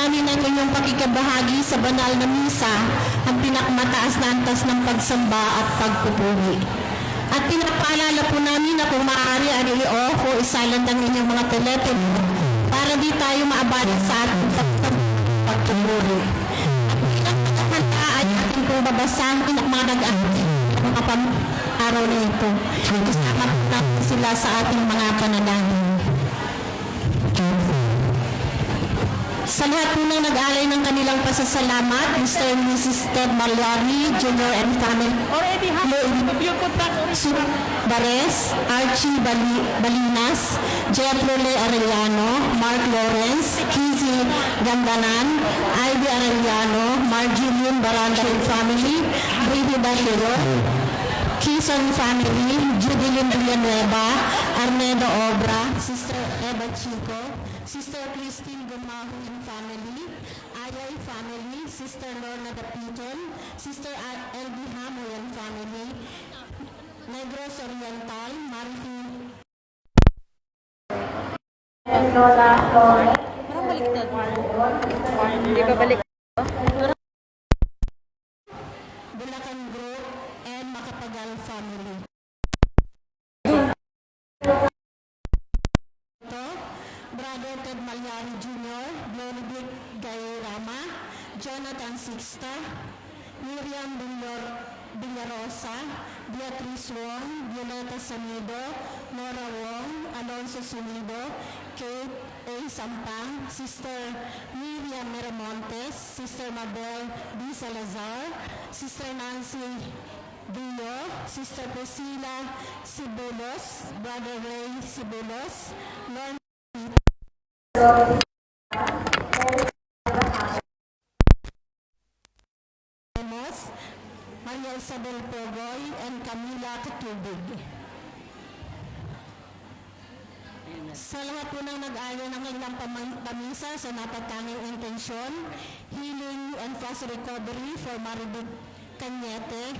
namin ang inyong pakikabahagi sa banal na misa, ang pinakamataas na antas ng pagsamba at pagpupuri. At pinapaalala po namin na kung maaari ay i-off o isilent ang inyong mga telepono para di tayo maabala sa ating pagpupuri. At pinakahanda ay ating pong babasahin at mga mga araw na ito. Kasama po natin sila sa ating mga panalangin. Sa lahat po ng nag-alay ng kanilang pasasalamat, Mr. and Mrs. Ted Malyari, Jr. and family, Bares, Archie Balinas, Jetro Le Arellano, Mark Lawrence, Kizzy Gandanan, Ivy Arellano, Marjeline Baranda and family, Brady Bashiro, Kison family, Judeline Villanueva, Arnedo Obra, Sister Eva Chico, Sister Christine Gumaho and family, Ayay family, Sister Lorna Dapiton, Sister L.B. Hamoy and family, Negros Oriental, Marifin. Parang baliktad. Hindi ba balik? Bulacan Group, and Macapagal family. Brother Ted Malyari Jr., Benedict Gayrama, Jonathan Sixta, Miriam Villarosa, Beatrice Wong, Violeta Sanido, Nora Wong, Alonso Sunido, Kate A. Sampang, Sister Miriam Miramontes, Sister Mabel D. Salazar, Sister Nancy Dio, Sister Priscilla Sibulos, Brother Ray Sibulos, Lorna Maria Isabel Pogoy, and Camila Katubig. Sa lahat po ng nag-aya ng ilang pamisa sa napatanging intensyon, healing and fast recovery for Maribit Cañete,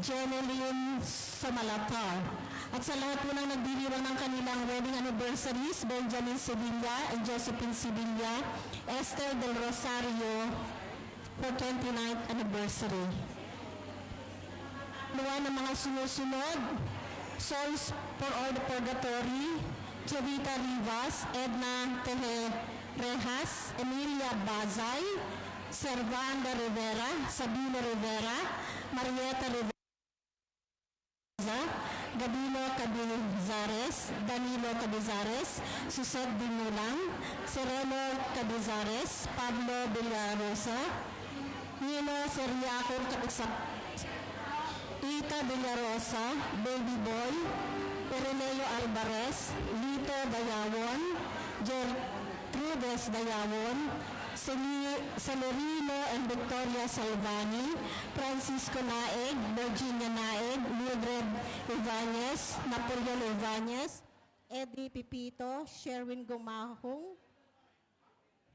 Jeneline Samalatar. At sa lahat po ng nagdiriwang ng kanilang wedding anniversaries, Benjamin Sevilla and Josephine Sevilla, Esther Del Rosario for 29th anniversary. Luwa ng mga sumusunod, Souls for All the Purgatory, Chavita Rivas, Edna Tejerejas, Emilia Bazay, Servanda Rivera, Sabina Rivera, Marieta Rivera, Gabino Cabizares, Danilo Cabizares, Suset Dinulang, Sereno Cabizares, Pablo Villarosa, Nino Seriaco Kapisak, Ita Villarosa, Baby Boy, Ireneo Alvarez, Lito Dayawon, Gertrudes Dayawon, Celerino and Victoria Salvani, Francisco Naeg, Virginia Naeg, Mildred Ibanez, Napoleon Ibanez, Eddie Pipito, Sherwin Gumahong,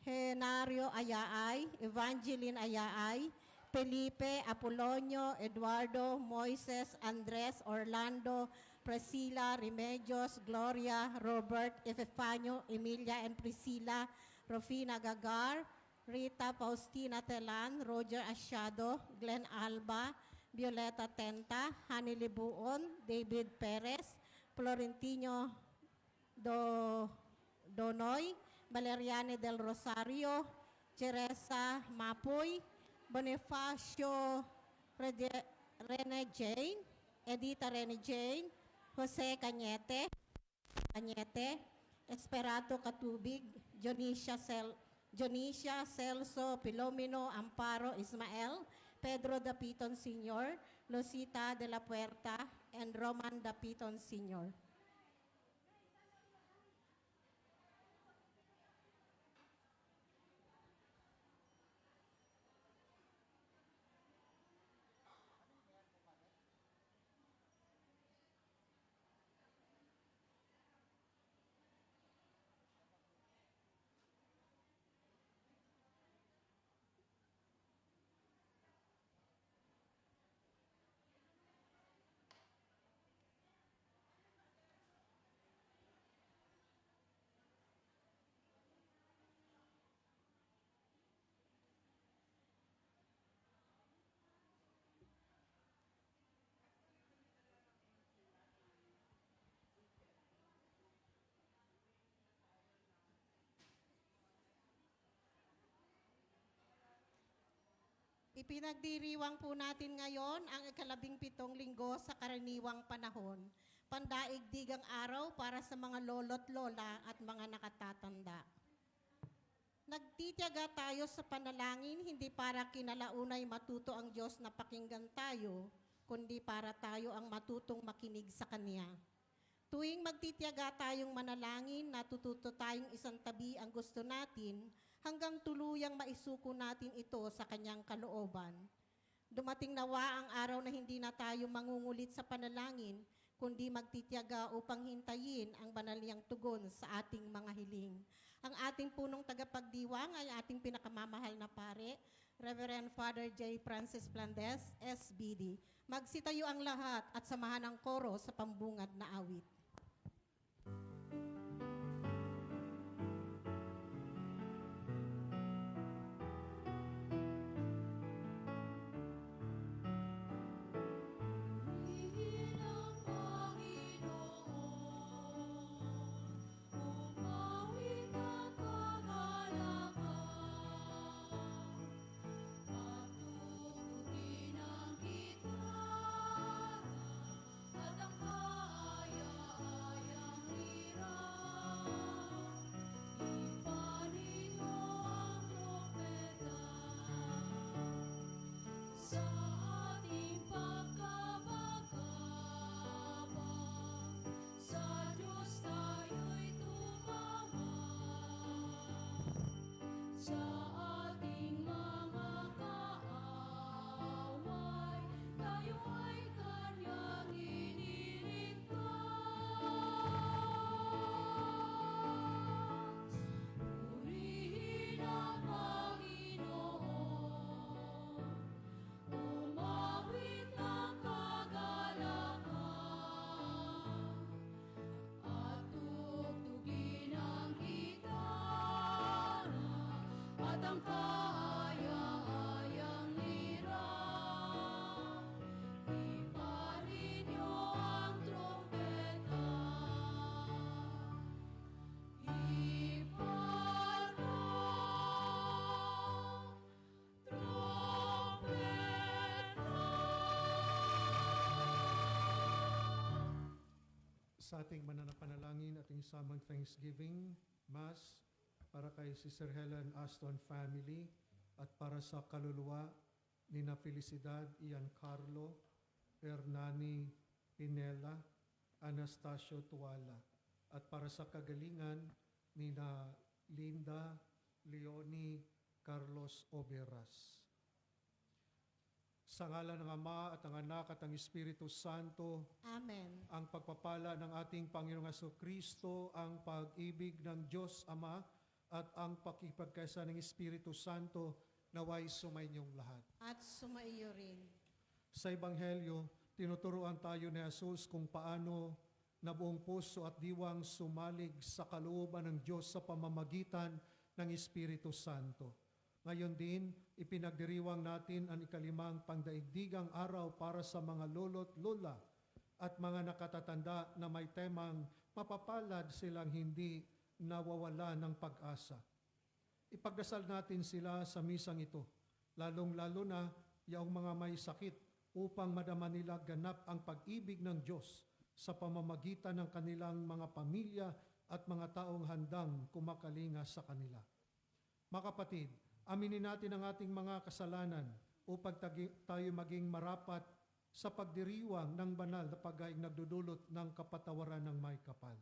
Henario Ayaay, Evangeline Ayaay, Felipe Apolonio, Eduardo, Moises, Andres, Orlando, Priscilla, Remedios, Gloria, Robert, Epifanio, Emilia and Priscilla, Rofina Gagar, Rita Faustina Telan, Roger Asiado, Glenn Alba, Violeta Tenta, Hani Libuon, David Perez, Florentino Donoy, Valeriane del Rosario, Teresa Mapoy, Bonifacio Rene Jane, Edita Rene Jane, Jose Cañete, Esperato Katubig, Dionisia Celso Pilomino Amparo Ismael, Pedro Dapiton Sr., Losita de la Puerta, and Roman Dapiton Sr. Ipinagdiriwang po natin ngayon ang ika-17 linggo sa karaniwang panahon, pandaigdigang araw para sa mga lolo't lola at mga nakatatanda. Nagtitiyaga tayo sa panalangin hindi para kinalaunay matuto ang Diyos na pakinggan tayo, kundi para tayo ang matutong makinig sa Kanya. Tuwing magtitiyaga tayong manalangin, natututo tayong isang tabi ang gusto natin hanggang tuluyang maisuko natin ito sa Kanyang kalooban. Dumating nawa ang araw na hindi na tayo mangungulit sa panalangin, kundi magtitiyaga upang hintayin ang banal niyang tugon sa ating mga hiling. Ang ating punong tagapagdiwang ay ating pinakamamahal na pare, Reverend Father J. Francis Plandes, SBD. Magsitayo ang lahat at samahan ang koro sa pambungad na awit. Sa ating mananapanalangin, ating samang Thanksgiving Mass para kay Sister Helen Aston family at para sa kaluluwa ni na Felicidad Ian Carlo, Hernani Pinela, Anastasio Tuala at para sa kagalingan ni na Linda Leonie Carlos Oberas. Sa ngalan ng Ama at ng Anak at ng Espiritu Santo, Amen. ang pagpapala ng ating Panginoong Jesucristo, ang pag-ibig ng Diyos Ama at ang pakipagkaisa ng Espiritu Santo naway sumainyong lahat. At sumaiyo rin. Sa Ebanghelyo, tinuturuan tayo ni Jesus kung paano na buong puso at diwang sumalig sa kalooban ng Diyos sa pamamagitan ng Espiritu Santo. Ngayon din, ipinagdiriwang natin ang ikalimang pangdaigdigang araw para sa mga lolo't lola at mga nakatatanda na may temang mapapalad silang hindi nawawala ng pag-asa. Ipagdasal natin sila sa misang ito, lalong-lalo na yaong mga may sakit upang madama nila ganap ang pag-ibig ng Diyos sa pamamagitan ng kanilang mga pamilya at mga taong handang kumakalinga sa kanila. Mga kapatid, aminin natin ang ating mga kasalanan upang tayo maging marapat sa pagdiriwang ng banal na paghaing nagdudulot ng kapatawaran ng may kapal.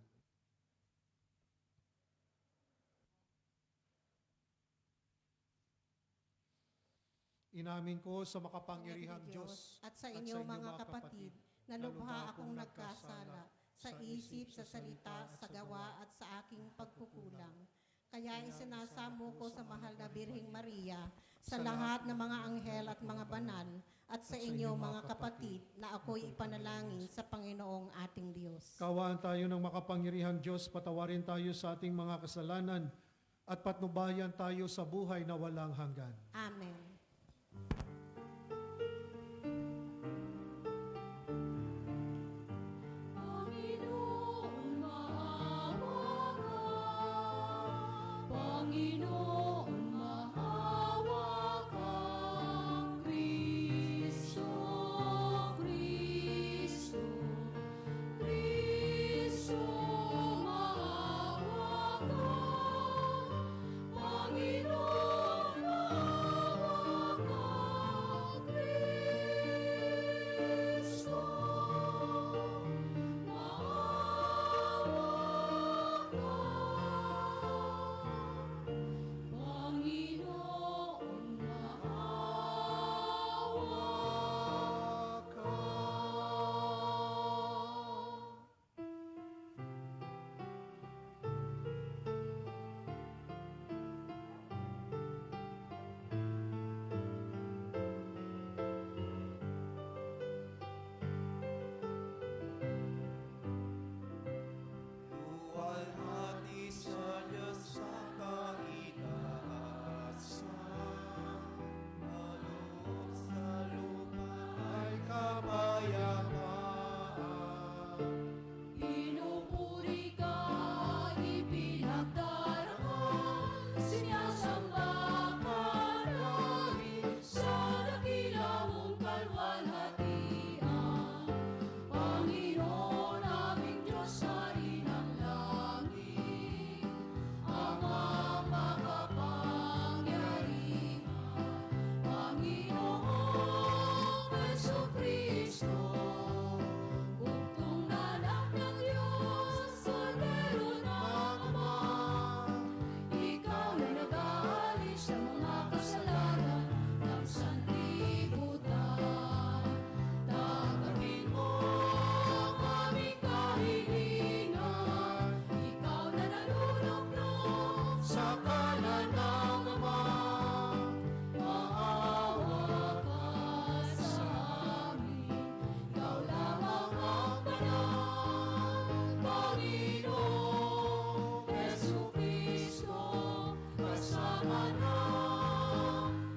Inamin ko sa makapangyarihang Diyos at sa inyo mga kapatid, na lubha akong nagkasala sa isip, sa salita, sa gawa at sa aking pagkukulang. Kaya isinasamo ko sa mahal na Birheng Maria, sa lahat ng mga anghel at mga banal, at sa inyo mga kapatid, na ako'y ipanalangin sa Panginoong ating Diyos. Kawaan tayo ng makapangyarihang Diyos, patawarin tayo sa ating mga kasalanan, at patnubayan tayo sa buhay na walang hanggan. Amen. Panginoon, maawa ka.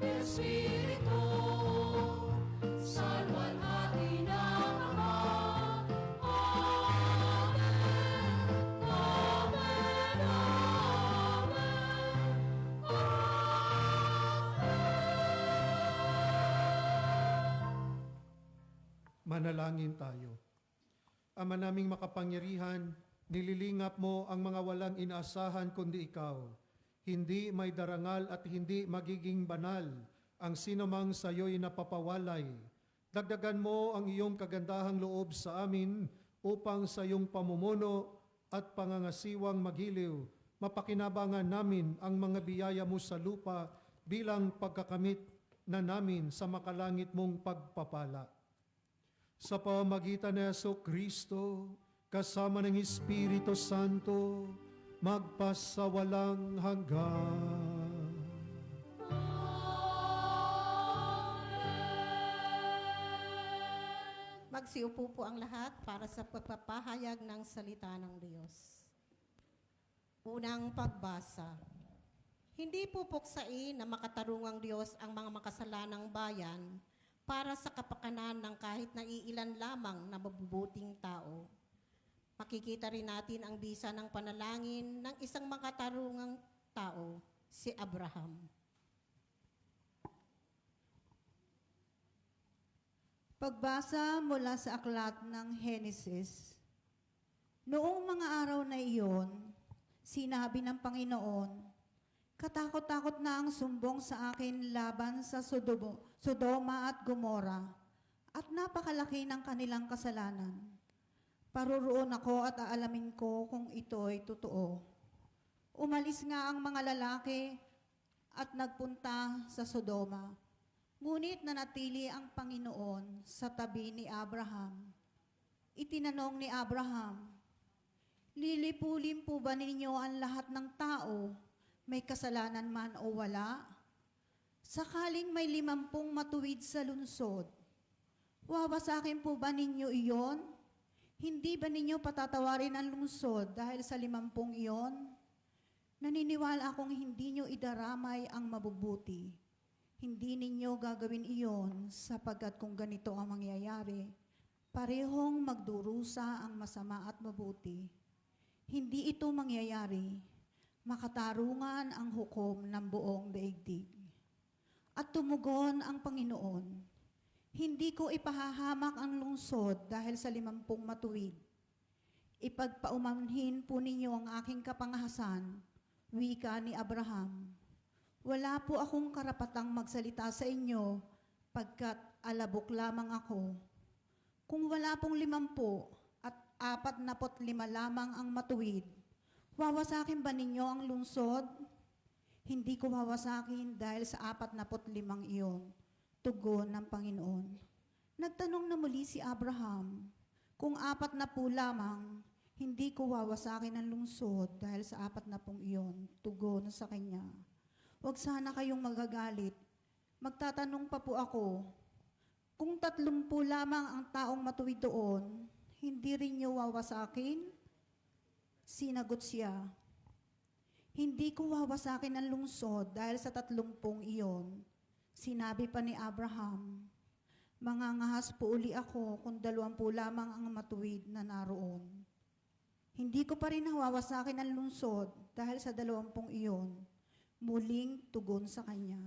Espiritu, salwalhati ng Ama. Amen, Amen, Manalangin tayo. Ama naming makapangyarihan, nililingap mo ang mga walang inaasahan kundi ikaw. Hindi may darangal at hindi magiging banal ang sinumang sa iyo'y napapawalay. Dagdagan mo ang iyong kagandahang loob sa amin upang sa iyong pamumuno at pangangasiwang magiliw, mapakinabangan namin ang mga biyaya mo sa lupa bilang pagkakamit na namin sa makalangit mong pagpapala. Sa pamamagitan ni Jesucristo, kasama ng Espiritu Santo, magpasawalang hanggan. Magsiupo po ang lahat para sa pagpapahayag ng salita ng Diyos. Unang pagbasa. Hindi po puksain na makatarungang Diyos ang mga makasalanang bayan para sa kapakanan ng kahit na iilan lamang na mabubuting tao. Makikita rin natin ang bisa ng panalangin ng isang makatarungang tao, si Abraham. Pagbasa mula sa aklat ng Henesis. Noong mga araw na iyon, sinabi ng Panginoon, katakot-takot na ang sumbong sa akin laban sa Sodoma at Gomora, at napakalaki ng kanilang kasalanan. Paruroon ako at aalamin ko kung ito'y totoo. Umalis nga ang mga lalaki at nagpunta sa Sodoma. Ngunit nanatili ang Panginoon sa tabi ni Abraham. Itinanong ni Abraham, lilipulin po ba ninyo ang lahat ng tao, may kasalanan man o wala? Sakaling may 50 matuwid sa lungsod, wawasakin po ba ninyo iyon? Hindi ba ninyo patatawarin ang lungsod dahil sa 50 iyon? Naniniwala akong hindi nyo idaramay ang mabubuti. Hindi ninyo gagawin iyon sapagkat kung ganito ang mangyayari, parehong magdurusa ang masama at mabuti. Hindi ito mangyayari, makatarungan ang hukom ng buong daigdig. At tumugon ang Panginoon, hindi ko ipahahamak ang lungsod dahil sa 50 matuwid. Ipagpaumanhin po ninyo ang aking kapangahasan, wika ni Abraham. Wala po akong karapatang magsalita sa inyo pagkat alabok lamang ako. Kung wala pong 50 at 45 lamang ang matuwid, wawasakin ba ninyo ang lungsod? Hindi ko wawasakin dahil sa 45 iyon, tugon ng Panginoon. Nagtanong na muli si Abraham, kung 40 lamang, hindi ko wawasakin ang lungsod dahil sa 40 iyon, tugon sa kanya. Huwag sana kayong magagalit. Magtatanong pa po ako, kung 30 lamang ang taong matuwid doon, hindi rin niyo wawasakin? Sinagot siya, hindi ko wawasakin ang lungsod dahil sa 30 iyon. Sinabi pa ni Abraham, mangangahas po uli ako kung 20 lamang ang matuwid na naroon. Hindi ko pa rin wawasakin ang lungsod dahil sa 20 iyon. Muling tugon sa kanya.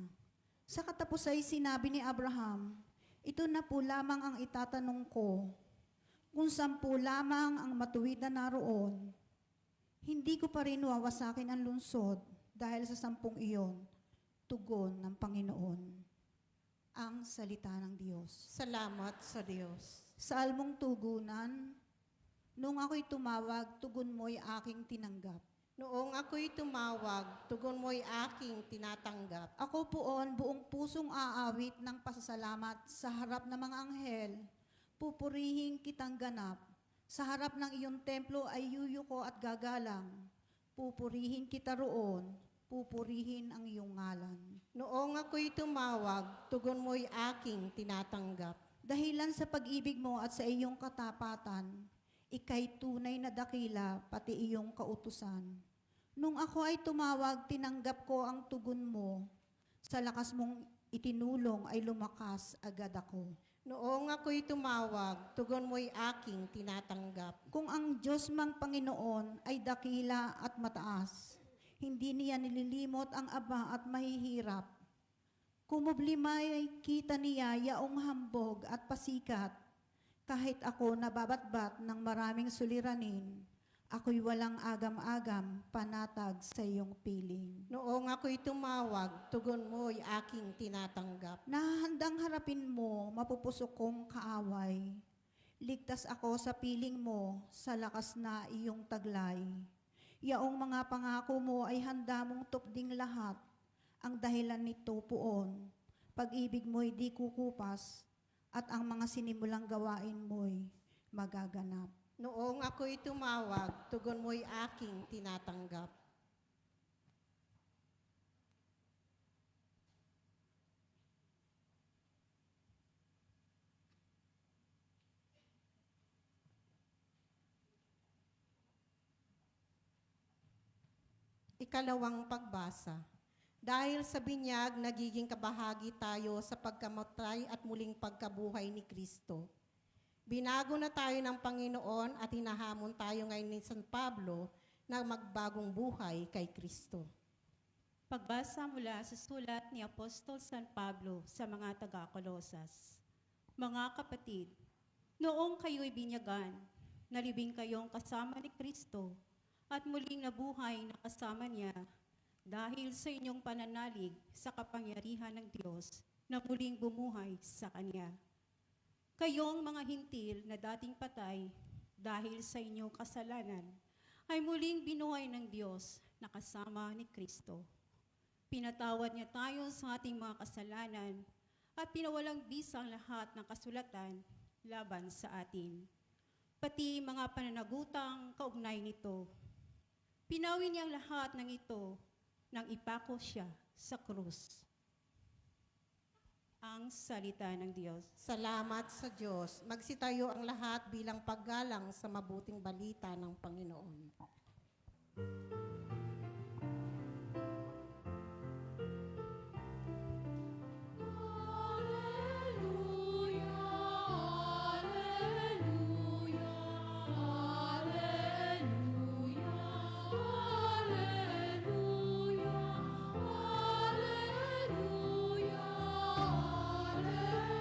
Sa katapos ay sinabi ni Abraham, ito na po lamang ang itatanong ko. Kung 10 lamang ang matuwid na naroon, hindi ko pa rin wawasakin ang lungsod dahil sa 10 iyon, tugon ng Panginoon. Ang salita ng Diyos. Salamat sa Diyos. Sa almong tugunan, nung ako'y tumawag, tugon mo'y aking tinanggap. Noong ako'y tumawag, tugon mo'y aking tinatanggap. Ako poon buong pusong aawit ng pasasalamat sa harap ng mga anghel. Pupurihin kitang ganap. Sa harap ng iyong templo ay yuyuko at gagalang. Pupurihin kita roon. Pupurihin ang iyong ngalan. Noong ako'y tumawag, tugon mo'y aking tinatanggap. Dahilan sa pag-ibig mo at sa iyong katapatan, ika'y tunay na dakila pati iyong kautusan. Nung ako ay tumawag, tinanggap ko ang tugon mo. Sa lakas mong itinulong ay lumakas agad ako. Noong ako'y tumawag, tugon mo'y aking tinatanggap. Kung ang Diyos mang Panginoon ay dakila at mataas, hindi niya nililimot ang aba at mahihirap. Kumublimay kita niya yaong hambog at pasikat. Kahit ako nababatbat ng maraming suliranin, ako'y walang agam-agam panatag sa iyong piling. Noong ako'y tumawag, tugon mo'y aking tinatanggap. Nahandang harapin mo, mapupusok kong kaaway. Ligtas ako sa piling mo, sa lakas na iyong taglay. Yaong mga pangako mo ay handa mong tupding lahat. Ang dahilan nito poon, pag-ibig mo'y di kukupas, at ang mga sinimulang gawain mo'y magaganap. Noong ako'y tumawag, tugon mo'y aking tinatanggap. Ikalawang pagbasa. Dahil sa binyag, nagiging kabahagi tayo sa pagkamatay at muling pagkabuhay ni Kristo. Binago na tayo ng Panginoon at hinahamon tayo ngayon ni San Pablo na magbagong buhay kay Kristo. Pagbasa mula sa sulat ni Apostol San Pablo sa mga taga-Kolosas. Mga kapatid, noong kayo'y binyagan, nalibing kayong kasama ni Kristo at muling nabuhay na kasama niya dahil sa inyong pananalig sa kapangyarihan ng Diyos na muling bumuhay sa Kanya. Kayong mga hintil na dating patay dahil sa inyong kasalanan ay muling binuhay ng Diyos na kasama ni Kristo. Pinatawad niya tayo sa ating mga kasalanan at pinawalang bisa ang lahat ng kasulatan laban sa atin, pati mga pananagutang kaugnay nito. Pinawin niya ang lahat ng ito nang ipako siya sa krus. Ang salita ng Diyos. Salamat sa Diyos. Magsitayo ang lahat bilang paggalang sa mabuting balita ng Panginoon. Alleluia, alleluia, alleluia, alleluia, alleluia,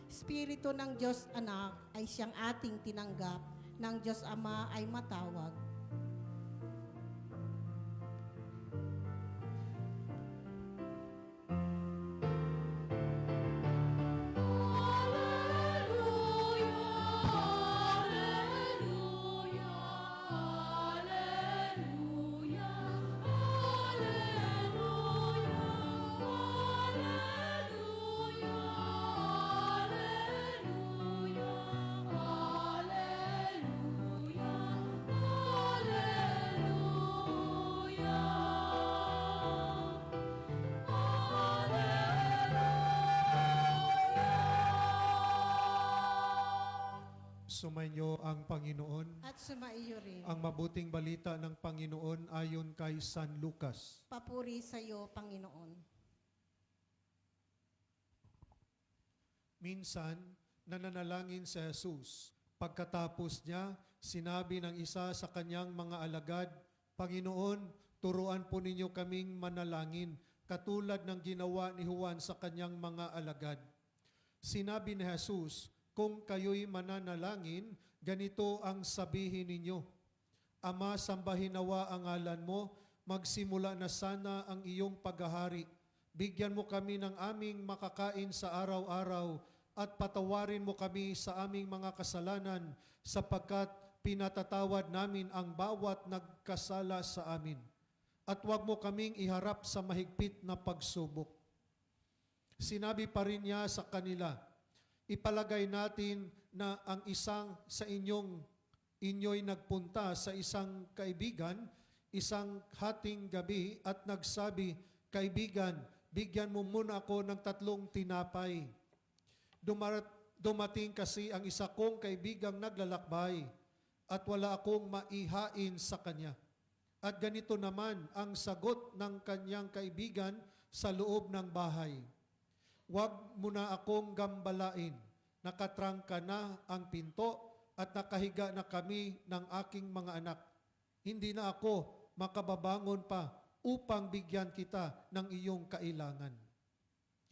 Espiritu ng Diyos Anak ay siyang ating tinanggap, ng Diyos Ama ay matawag. Sumainyo ang Panginoon. At sumaiyo rin. Ang mabuting balita ng Panginoon ayon kay San Lucas. Papuri sa iyo, Panginoon. Minsan, nananalangin si Jesus. Pagkatapos niya, sinabi ng isa sa kanyang mga alagad, Panginoon, turuan po ninyo kaming manalangin, katulad ng ginawa ni Juan sa kanyang mga alagad. Sinabi ni Jesus, kung kayo'y mananalangin, ganito ang sabihin ninyo. Ama, sambahin nawa ang ngalan mo, magsimula na sana ang iyong paghahari. Bigyan mo kami ng aming makakain sa araw-araw at patawarin mo kami sa aming mga kasalanan sapagkat pinatatawad namin ang bawat nagkasala sa amin. At huwag mo kaming iharap sa mahigpit na pagsubok. Sinabi pa rin niya sa kanila, ipalagay natin na ang isang sa inyo'y nagpunta sa isang kaibigan, isang hating gabi at nagsabi, Kaibigan, bigyan mo muna ako ng 3 tinapay. Dumating kasi ang isa kong kaibigang naglalakbay at wala akong maihain sa kanya. At ganito naman ang sagot ng kanyang kaibigan sa loob ng bahay. Huwag mo na akong gambalain. Nakatrangka na ang pinto at nakahiga na kami ng aking mga anak. Hindi na ako makababangon pa upang bigyan kita ng iyong kailangan.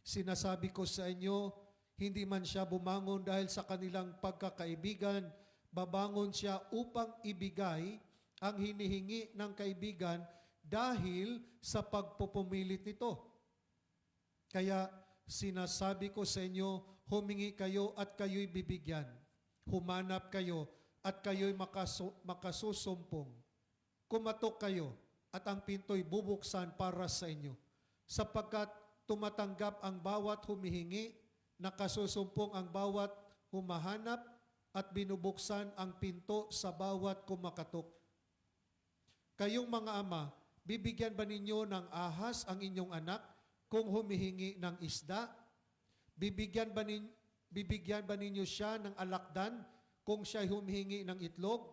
Sinasabi ko sa inyo, hindi man siya bumangon dahil sa kanilang pagkakaibigan, babangon siya upang ibigay ang hinihingi ng kaibigan dahil sa pagpupumilit nito. Kaya sinasabi ko sa inyo, humingi kayo at kayo'y bibigyan. Humanap kayo at kayo'y makasusumpong. Kumatok kayo at ang pinto'y bubuksan para sa inyo. Sapagkat tumatanggap ang bawat humihingi, nakasusumpong ang bawat humahanap, at binubuksan ang pinto sa bawat kumakatok. Kayong mga ama, bibigyan ba ninyo ng ahas ang inyong anak kung humihingi ng isda? Bibigyan ba ninyo siya ng alakdan kung siya humihingi ng itlog?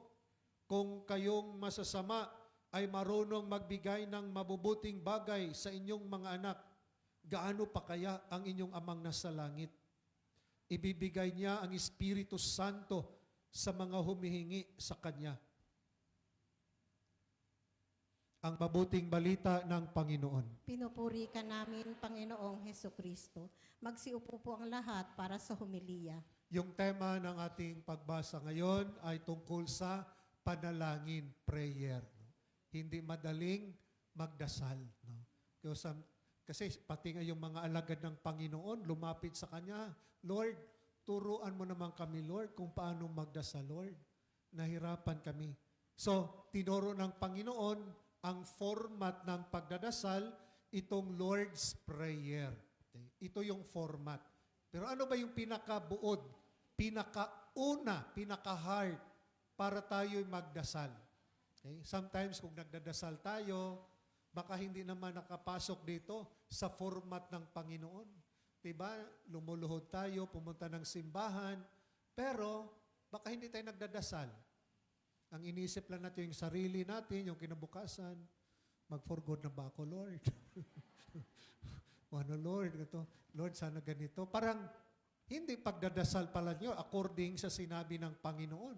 Kung kayong masasama ay marunong magbigay ng mabubuting bagay sa inyong mga anak, gaano pa kaya ang inyong amang nasa langit? Ibibigay niya ang Espiritu Santo sa mga humihingi sa Kanya. Ang mabuting balita ng Panginoon. Pinupuri ka namin, Panginoong Heso Kristo. Magsiupo po ang lahat para sa humiliya. Yung tema ng ating pagbasa ngayon ay tungkol sa panalangin, prayer. Hindi madaling magdasal. Kasi pati nga yung mga alagad ng Panginoon, lumapit sa Kanya, Lord, turuan mo naman kami, Lord, kung paano magdasal, Lord. Nahirapan kami. So, tinuro ng Panginoon ang format ng pagdadasal, itong Lord's Prayer. Okay? Ito yung format. Pero ano ba yung pinakabuod, pinakauna, pinaka-heart para tayo'y magdasal? Okay? Sometimes kung nagdadasal tayo, baka hindi naman nakapasok dito sa format ng Panginoon. Diba? Lumuluhod tayo, pumunta ng simbahan, pero baka hindi tayo nagdadasal. Ang inisip lang natin yung sarili natin, yung kinabukasan, mag-for God na ba ako, Lord? Ano, Lord? Ito, Lord, sana ganito. Parang hindi pagdadasal pala nyo according sa sinabi ng Panginoon.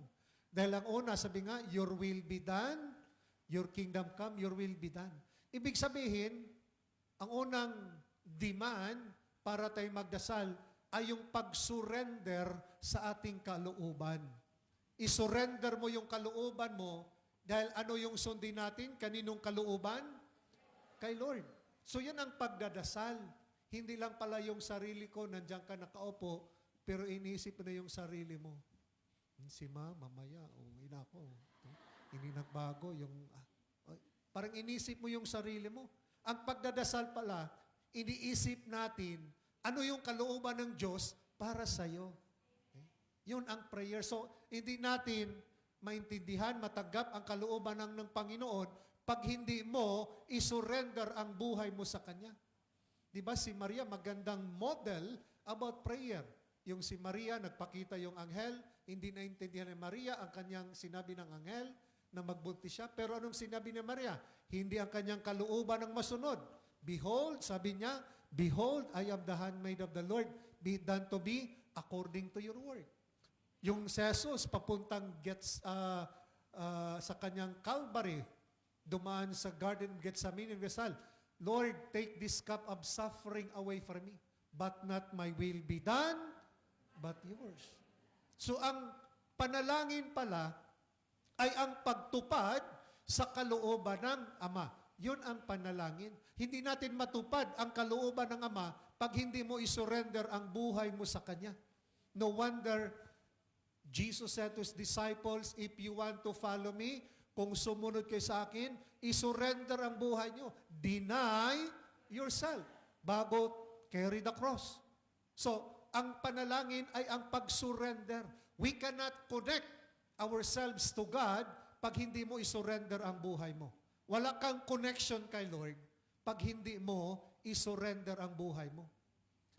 Dahil ang una, sabi nga, your will be done, your kingdom come, your will be done. Ibig sabihin, ang unang demand para tayo magdasal ay yung pag-surrender sa ating kalooban. I-surrender mo yung kalooban mo dahil ano yung sundin natin? Kaninong kalooban? Kay Lord. So yan ang pagdadasal. Hindi lang pala yung sarili ko, nandiyan ka nakaupo, pero iniisip na yung sarili mo. Si mamaya, uwi na ako. Hindi nagbago yung... Parang inisip mo yung sarili mo. Ang pagdadasal pala, iniisip natin, ano yung kalooban ng Diyos para sa'yo. Okay? Yun ang prayer. So, hindi natin maintindihan, matanggap ang kalooban ng Panginoon pag hindi mo isurrender ang buhay mo sa Kanya. Di ba si Maria, magandang model about prayer. Yung si Maria, nagpakita yung anghel, hindi naintindihan ni Maria ang kanyang sinabi ng anghel, na magbuntis siya. Pero anong sinabi ni Maria? Hindi ang kanyang kalooban ang masunod. Behold, sabi niya, behold, I am the handmaid of the Lord. Be it done to me according to your word. Yung si Jesus, papuntang sa kanyang Calvary, dumaan sa Garden of Gethsemane, Rizal, Lord, take this cup of suffering away from me. But not my will be done, but yours. So ang panalangin pala, ay ang pagtupad sa kalooban ng Ama. Yun ang panalangin. Hindi natin matupad ang kalooban ng Ama pag hindi mo isurrender ang buhay mo sa Kanya. No wonder Jesus said to His disciples, if you want to follow me, kung sumunod kayo sa akin, isurrender ang buhay nyo. Deny yourself bago carry the cross. So, ang panalangin ay ang pag-surrender. We cannot connect ourselves to God pag hindi mo isurrender ang buhay mo. Wala kang connection kay Lord pag hindi mo isurrender ang buhay mo.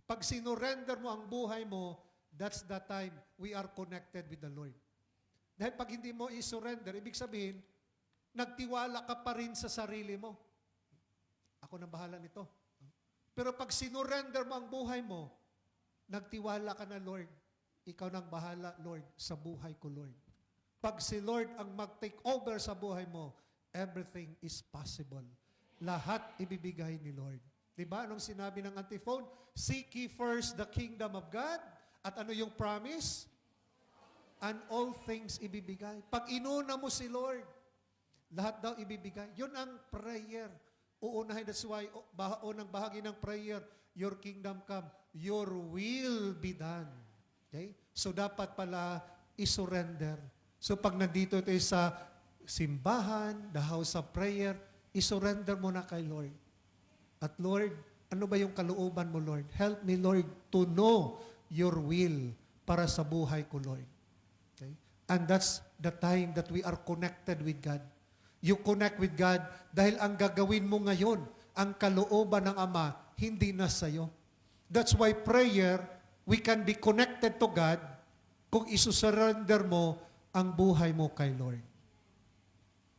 Pag sinurrender mo ang buhay mo, that's the time we are connected with the Lord. Dahil pag hindi mo isurrender, ibig sabihin, nagtiwala ka pa rin sa sarili mo. Ako nang bahala nito. Pero pag sinurrender mo ang buhay mo, nagtiwala ka na, Lord, ikaw nang bahala, Lord, sa buhay ko, Lord. Pag si Lord ang mag-take over sa buhay mo, everything is possible. Lahat ibibigay ni Lord. Diba? Anong sinabi ng antiphon? Seek ye first the kingdom of God. At ano yung promise? And all things ibibigay. Pag inuna mo si Lord, lahat daw ibibigay. Yun ang prayer. Uunahin, that's why, unang bahagi ng prayer, your kingdom come, your will be done. Okay? So dapat pala isurrender. So pag nandito tayo sa simbahan, the house of prayer, isurrender mo na kay Lord. At Lord, ano ba yung kalooban mo, Lord? Help me, Lord, to know your will para sa buhay ko, Lord. Okay? And that's the time that we are connected with God. You connect with God dahil ang gagawin mo ngayon, ang kalooban ng Ama, hindi na sa'yo. That's why prayer, we can be connected to God kung isusurrender mo ang buhay mo kay Lord.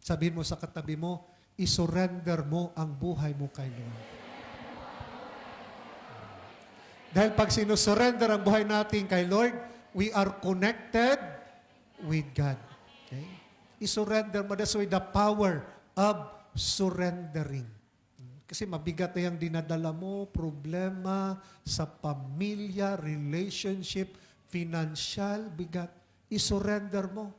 Sabihin mo sa katabi mo, isurrender mo ang buhay mo kay Lord. Dahil pag sinusurrender ang buhay natin kay Lord, we are connected with God. Okay? Isurrender mo. That's why the power of surrendering. Kasi mabigat na yung dinadala mo, problema sa pamilya, relationship, financial, bigat. Isurrender mo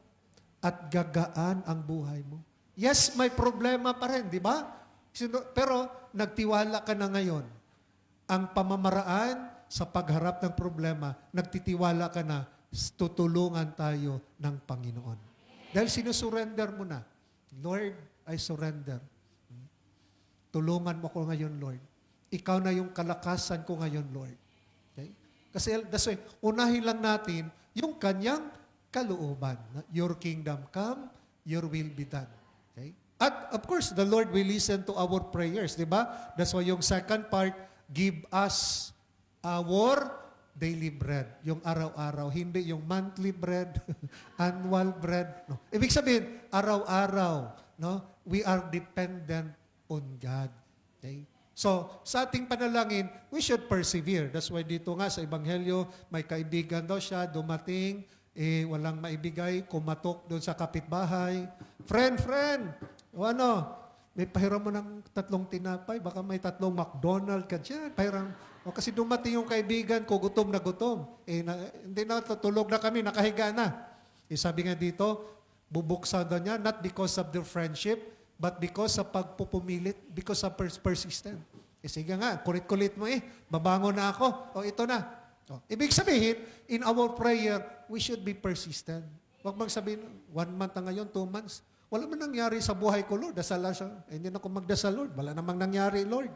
at gagaan ang buhay mo. Yes, may problema pa rin, di ba? Pero nagtiwala ka na ngayon. Ang pamamaraan sa pagharap ng problema, nagtitiwala ka na, tutulungan tayo ng Panginoon. Dahil sinusurrender mo na, Lord, I surrender. Tulungan mo ko ngayon, Lord. Ikaw na yung kalakasan ko ngayon, Lord. Okay? Kasi that's why, unahin lang natin yung kanyang kalooban. Your kingdom come, your will be done. Okay? At of course, the Lord will listen to our prayers, di ba? That's why yung second part, give us our daily bread. Yung araw-araw, hindi yung monthly bread, annual bread. No. Ibig sabihin, araw-araw, no? We are dependent on God. Okay? So, sa ating panalangin, we should persevere. That's why dito nga sa Ebanghelyo, may kaibigan daw siya, dumating, walang maibigay, kumatok doon sa kapitbahay. Friend, o ano, may pahiram mo ng 3 tinapay, baka may 3 McDonald's ka dyan. Pahiram, kasi dumating yung kaibigan ko, gutom na gutom. Hindi na, tutulog na kami, nakahiga na. Sabi nga dito, bubuksan daw niya, not because of their friendship, but because sa pagpupumilit, because sa persistent. Sige nga, kulit-kulit mo babangon na ako. Ito na. Ibig sabihin, in our prayer, we should be persistent. Huwag magsabihin, 1 month na ngayon, 2 months. Wala man nangyari sa buhay ko, Lord. Dasal lang siya. Hindi na ako magdasal, Lord. Wala namang nangyari, Lord.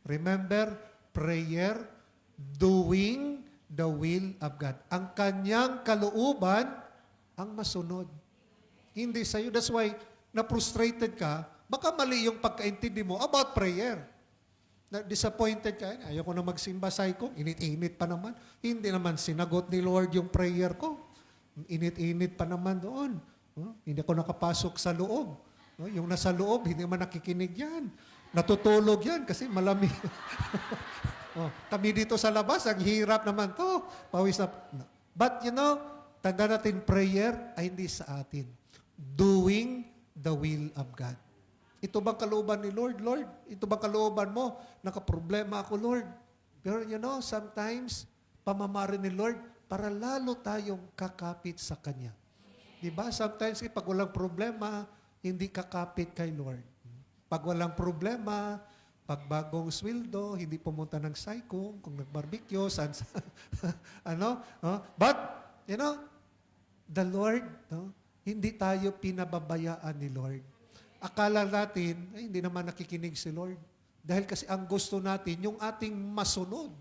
Remember, prayer, doing the will of God. Ang kanyang kalooban, ang masunod. Hindi sa'yo. That's why, na-frustrated ka, baka mali yung pagkaintindi mo about prayer. Na-disappointed ka, ayoko na magsimba sa ko, init-init pa naman. Hindi naman sinagot ni Lord yung prayer ko. Init-init pa naman doon. Hindi ako nakapasok sa loob. Yung nasa loob, hindi naman nakikinig yan. Natutulog yan kasi malamig. Kami dito sa labas, ang hirap naman to. Pawis na. But tanda natin, prayer ay hindi sa atin. Doing the will of God. Ito bang kalooban ni Lord? Lord, ito bang kalooban mo? Nakaproblema ako, Lord. Pero sometimes, pamamarin ni Lord, para lalo tayong kakapit sa Kanya. Diba? Sometimes, pag walang problema, hindi kakapit kay Lord. Pag walang problema, pag bagong sweldo, hindi pumunta ng psycho, kung nag-barbecue, But, the Lord, hindi tayo pinababayaan ni Lord. Akala natin, hindi naman nakikinig si Lord. Dahil kasi ang gusto natin, yung ating masunod.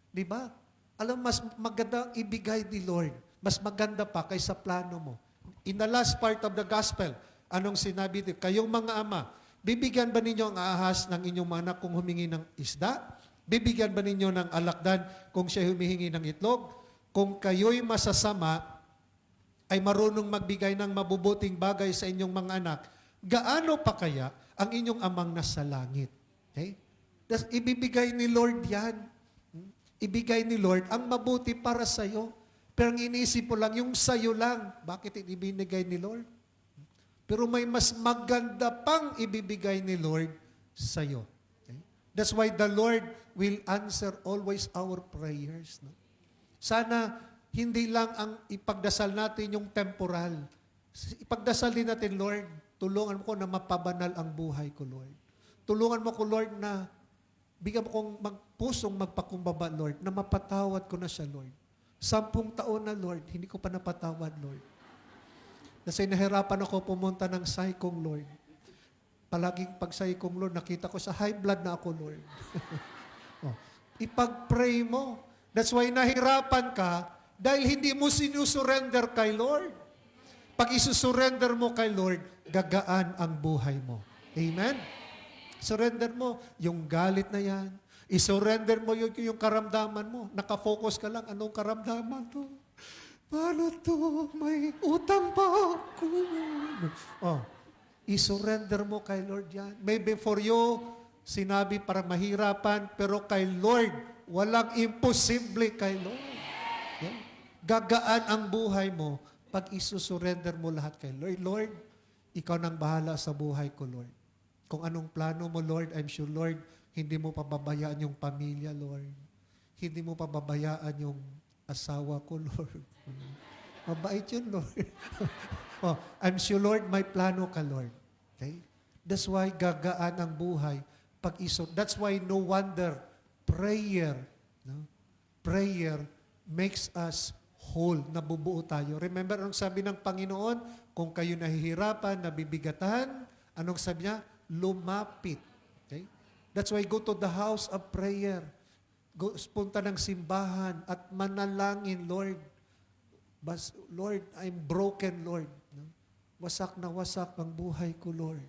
Di ba? Alam, mas maganda ibigay ni Lord. Mas maganda pa kaysa plano mo. In the last part of the gospel, anong sinabi dito? Kayong mga ama, Bibigyan ba ninyo ang ahas ng inyong mga anak kung humingi ng isda? Bibigyan ba ninyo ng alakdan kung siya humihingi ng itlog? Kung kayo'y masasama, ay marunong magbigay ng mabubuting bagay sa inyong mga anak, gaano pa kaya ang inyong amang nasa langit? Okay? Das, ibibigay ni Lord yan. Ibigay ni Lord ang mabuti para sa'yo. Pero ang iniisip mo lang, yung sa'yo lang. Bakit ibinigay ni Lord? Pero may mas maganda pang ibibigay ni Lord sa'yo. Okay? That's why the Lord will answer always our prayers. No? Sana hindi lang ang ipagdasal natin yung temporal. Ipagdasal din natin, Lord, tulungan mo ko na mapabanal ang buhay ko, Lord. Tulungan mo ko, Lord, na bigyan mo kong pusong magpakumbaba, Lord, na mapatawad ko na siya, Lord. 10 taon na, Lord, hindi ko pa napatawad, Lord. Kasi nahirapan ako pumunta ng saikong, Lord. Palaging pag saikong, Lord, nakita ko sa high blood na ako, Lord. Ipag-pray mo. That's why nahirapan ka dahil hindi mo sinusurrender kay Lord. Pag isusurrender mo kay Lord, gagaan ang buhay mo. Amen? Surrender mo yung galit na yan. Isurrender mo yung karamdaman mo. Nakafocus ka lang, anong karamdaman to? Paano to? May utang pa ako. Isurrender mo kay Lord yan. Maybe for you, sinabi para mahirapan, pero kay Lord, walang imposible kay Lord. Yeah? Gagaan ang buhay mo pag isusurrender mo lahat kay Lord. Lord, ikaw nang bahala sa buhay ko, Lord. Kung anong plano mo, Lord, I'm sure, Lord, hindi mo pababayaan yung pamilya, Lord. Hindi mo pababayaan yung asawa ko, Lord. Mabait yun, Lord. I'm sure, Lord, may plano ka, Lord. Okay? That's why gagaan ang buhay pag that's why no wonder prayer, no? Prayer makes us whole, nabubuo tayo. Remember, anong sabi ng Panginoon? Kung kayo nahihirapan, nabibigatan, anong sabi niya? Lumapit. Okay? That's why go to the house of prayer. Punta ng simbahan at manalangin, Lord. Lord, I'm broken, Lord. No? Wasak na wasak ang buhay ko, Lord.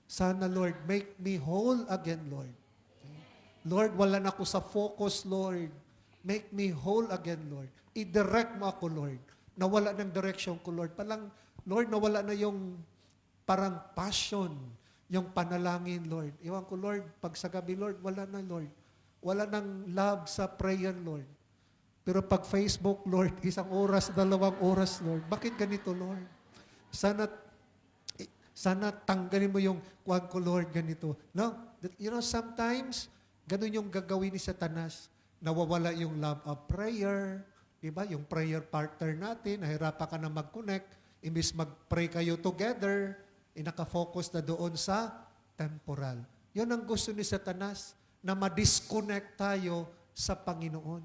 Sana, Lord, make me whole again, Lord. Okay? Lord, wala na ako sa focus, Lord. Make me whole again, Lord. I-direct mo ako, Lord. Nawala ng direction ko, Lord. Lord, nawala na yung parang passion, yung panalangin, Lord. Iwan ko, Lord, pag sa gabi, Lord, wala na, Lord. Wala nang love sa prayer, Lord. Pero pag Facebook, Lord, 1 oras, 2 oras, Lord. Bakit ganito, Lord? Sana tanggalin mo yung kuwan ko, Lord, ganito. No? You know, sometimes, ganun yung gagawin ni Satanas. Nawawala yung love of prayer. Diba? Yung prayer partner natin, nahirapan ka na mag-connect. Imbis mag-pray kayo together, naka-focus na doon sa temporal. Yun ang gusto ni Satanas, na ma-disconnect tayo sa Panginoon.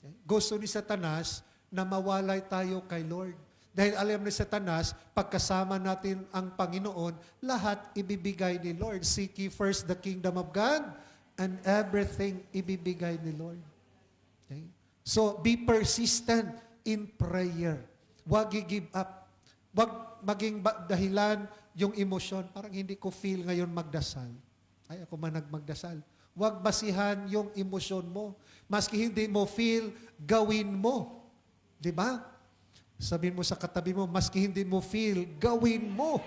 Okay? Gusto ni Satanas na mawalay tayo kay Lord. Dahil alam ni Satanas, pagkasama natin ang Panginoon, lahat ibibigay ni Lord. Seek ye first the kingdom of God, and everything ibibigay ni Lord. Okay? So, be persistent in prayer. Huwag i-give up. Huwag maging dahilan yung emosyon. Parang hindi ko feel ngayon magdasal. Ay, ako man nagmagdasal. Huwag basihan yung emosyon mo. Maski hindi mo feel, gawin mo. Di ba? Sabihin mo sa katabi mo, maski hindi mo feel, gawin mo.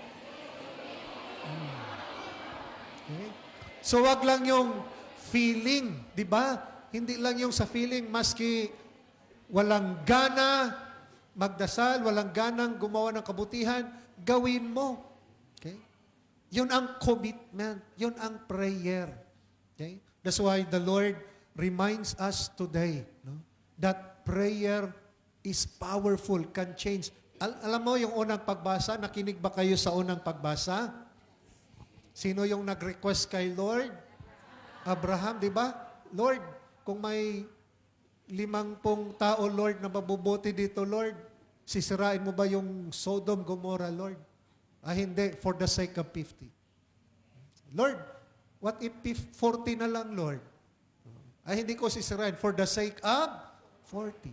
Okay? So, wag lang yung feeling. Di ba? Hindi lang yung sa feeling, maski walang gana magdasal, walang ganang gumawa ng kabutihan, gawin mo. Okay? Yun ang commitment. Yun ang prayer. Okay? That's why the Lord reminds us today, no, that prayer is powerful, can change. Alam mo yung unang pagbasa, nakinig ba kayo sa unang pagbasa? Sino yung nag-request kay Lord? Abraham, di ba? Lord, kung may 50 tao, Lord, na mabubuti dito, Lord, sisirain mo ba yung Sodom, Gomorrah, Lord? Hindi, for the sake of 50. Lord, what if 40 na lang, Lord? Hindi ko sisirain, for the sake of 40.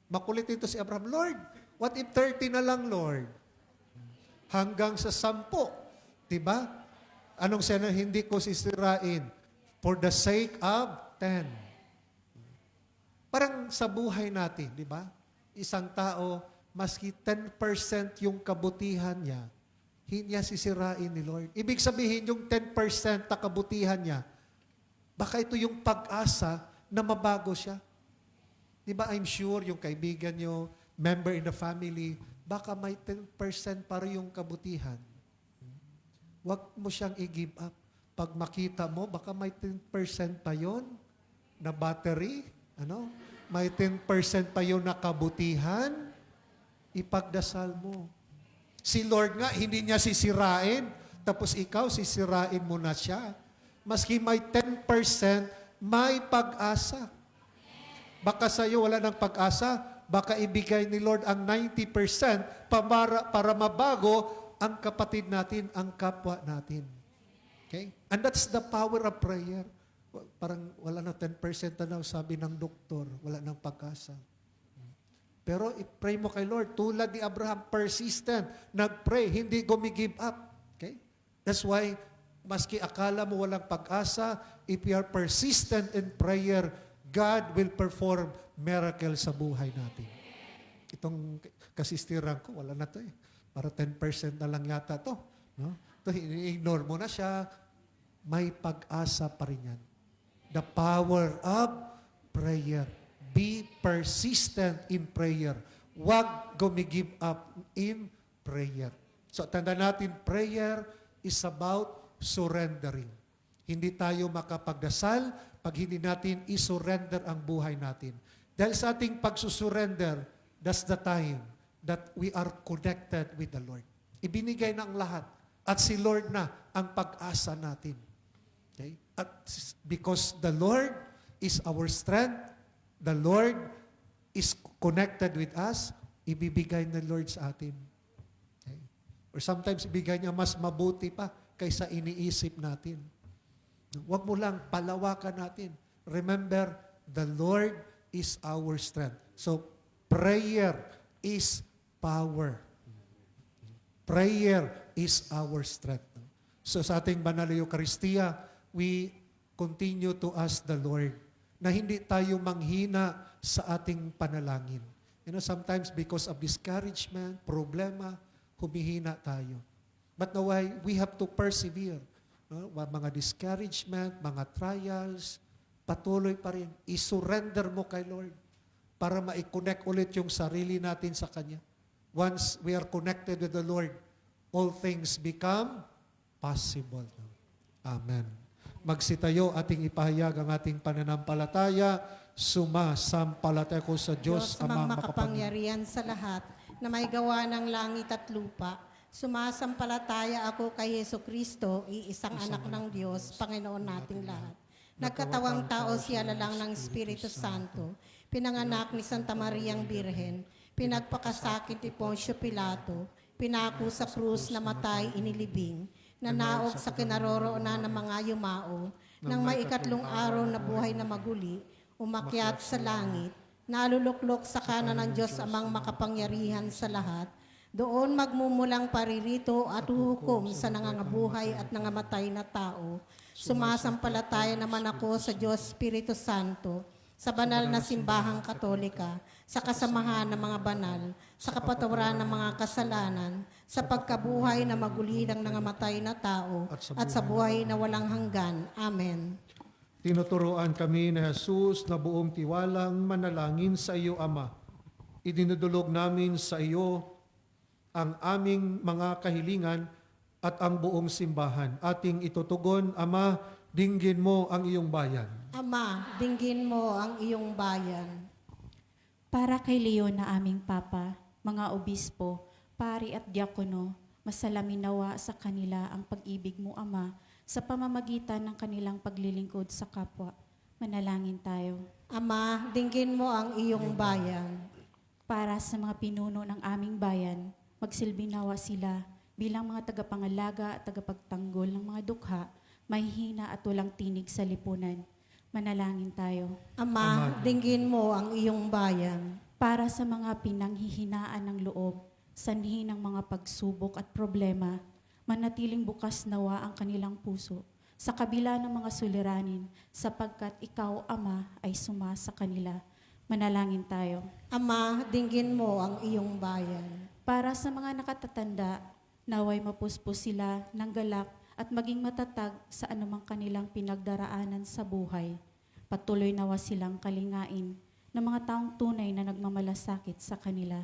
Makulit ito si Abraham, Lord, what if 30 na lang, Lord? Hanggang sa 10. Diba? Anong sinabi? Hindi ko sisirain for the sake of 10. Parang sa buhay natin, di ba? Isang tao, maski 10% yung kabutihan niya, hindi niya sisirain ni Lord. Ibig sabihin, yung 10% na kabutihan niya, baka ito yung pag-asa na mabago siya. Di ba, I'm sure yung kaibigan nyo, member in the family, baka may 10% para yung kabutihan. Huwag mo siyang i-give up. Pag makita mo, baka may 10% pa yon na battery, may 10% pa yon na kabutihan, ipagdasal mo. Si Lord nga, hindi niya sisirain, tapos ikaw, sisirain mo na siya. Maski may 10%, may pag-asa. Baka sa'yo wala ng pag-asa, baka ibigay ni Lord ang 90% para mabago ang kapatid natin, ang kapwa natin. Okay? And that's the power of prayer. Parang wala na 10% na daw, sabi ng doktor, wala ng pag-asa. Pero i-pray mo kay Lord, tulad ni Abraham, persistent, nag-pray, hindi gumi-give up. Okay? That's why, maski akala mo walang pag-asa, if you are persistent in prayer, God will perform miracle sa buhay natin. Itong kasistiran ko, wala na to eh. Para 10% na lang yata to. No? Ito, i-ignore mo na siya, may pag-asa pa rin yan. The power of prayer. Be persistent in prayer. Huwag gumi-give up in prayer. So, tanda natin, prayer is about surrendering. Hindi tayo makapagdasal pag hindi natin isurrender ang buhay natin. Dahil sa ating pagsusurrender, that's the time that we are connected with the Lord. Ibinigay ng lahat. At si Lord na ang pag-asa natin. Okay? At because the Lord is our strength, the Lord is connected with us, ibibigay ng Lord sa atin. Okay? Or sometimes ibigay niya mas mabuti pa kaysa iniisip natin. Huwag mo lang palawakan natin. Remember, the Lord is our strength. So, prayer is power. Prayer is our strength. So, sa ating banal na Eucharistia, we continue to ask the Lord na hindi tayo manghina sa ating panalangin. Sometimes because of discouragement, problema, humihina tayo. But no, why? We have to persevere. Mga discouragement, mga trials, patuloy pa rin. I-surrender mo kay Lord para ma-connect ulit yung sarili natin sa Kanya. Once we are connected with the Lord, all things become possible. Amen. Magsitayo, ating ipahayag ang ating pananampalataya. Sumasampalataya ko sa Diyos, Amang makapangyarihan sa lahat, na may gawa ng langit at lupa. Sumasampalataya ako kay Yesu Kristo, iisang anak ng Diyos, Panginoon nating lahat. Nagkatawang tao siya na lang ng Espiritu Santo, pinanganak ni Santa Mariang Birhen, pinagpakasakit ni Poncio Pilato, pinako sa krus na matay inilibing, nanaog sa kinaroroonan ng mga yumao, nang may ikatlong araw na buhay na maguli, umakyat sa langit, naluluklok sa kanan ng Diyos Amang makapangyarihan sa lahat, doon magmumulang paririto at huhukom sa nangangabuhay at nangamatay na tao. Sumasampalataya naman ako sa Diyos Espiritu Santo, sa banal na simbahang katolika, sa kasamahan ng mga banal, sa kapatawaran ng mga kasalanan, sa pagkabuhay na maguli ng nangamatay na tao, at sa buhay na walang hanggan. Amen. Tinuturoan kami ni Jesus na buong tiwalang manalangin sa iyo, Ama. Idinudulog namin sa iyo ang aming mga kahilingan at ang buong simbahan. Ating itutugon, Ama, dinggin mo ang iyong bayan. Ama, dinggin mo ang iyong bayan. Para kay Leon na aming Papa, mga obispo, pari at diakono, masalamin nawa sa kanila ang pag-ibig mo, Ama, sa pamamagitan ng kanilang paglilingkod sa kapwa. Manalangin tayo. Ama, dinggin mo ang iyong bayan. Para sa mga pinuno ng aming bayan, magsilbi nawa sila bilang mga tagapangalaga at tagapagtanggol ng mga dukha, may hina at walang tinig sa lipunan. Manalangin tayo. Ama, dinggin mo ang iyong bayan. Para sa mga pinanghihinaan ng loob, sanhi ng mga pagsubok at problema, Manatiling bukas nawa ang kanilang puso sa kabila ng mga suliranin, sapagkat ikaw, Ama, ay suma sa kanila. Manalangin tayo. Ama, dinggin mo ang iyong bayan. Para sa mga nakatatanda, naway mapuspos sila ng galak at maging matatag sa anumang kanilang pinagdaraanan sa buhay. Patuloy nawa silang kalingain ng mga taong tunay na nagmamalasakit sa kanila.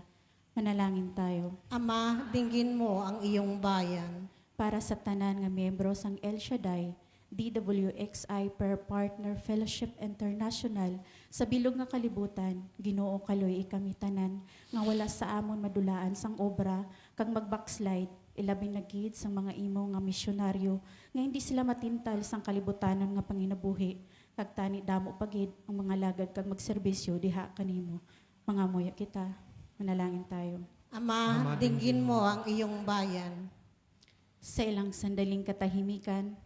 Manalangin tayo. Ama, dinggin mo ang iyong bayan. Para sa tanan nga miyembro sang El Shaddai, DWXI Per Partner Fellowship International, sa bilog nga kalibutan, Ginoo kaloy ikami tanan, nga wala sa amon madulaan sang obra, kag mag-backslide, ilabing nagid sang mga imo nga misyonaryo, nga hindi sila matintal sang kalibutanan nga panginabuhi, kag tani damo pagid ang mga lagad kag magserbisyo diha kanimo. Mga moya kita, manalangin tayo. Ama, dinggin mo ang iyong bayan. Sa ilang sandaling katahimikan,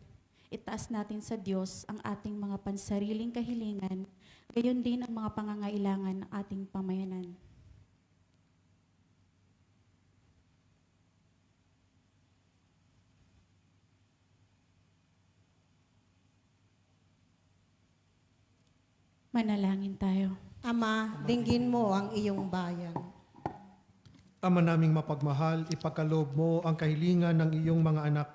itaas natin sa Diyos ang ating mga pansariling kahilingan, gayon din ang mga pangangailangan ng ating pamayanan. Manalangin tayo. Ama, dinggin mo ang iyong bayan. Ama naming mapagmahal, ipagkaloob mo ang kahilingan ng iyong mga anak.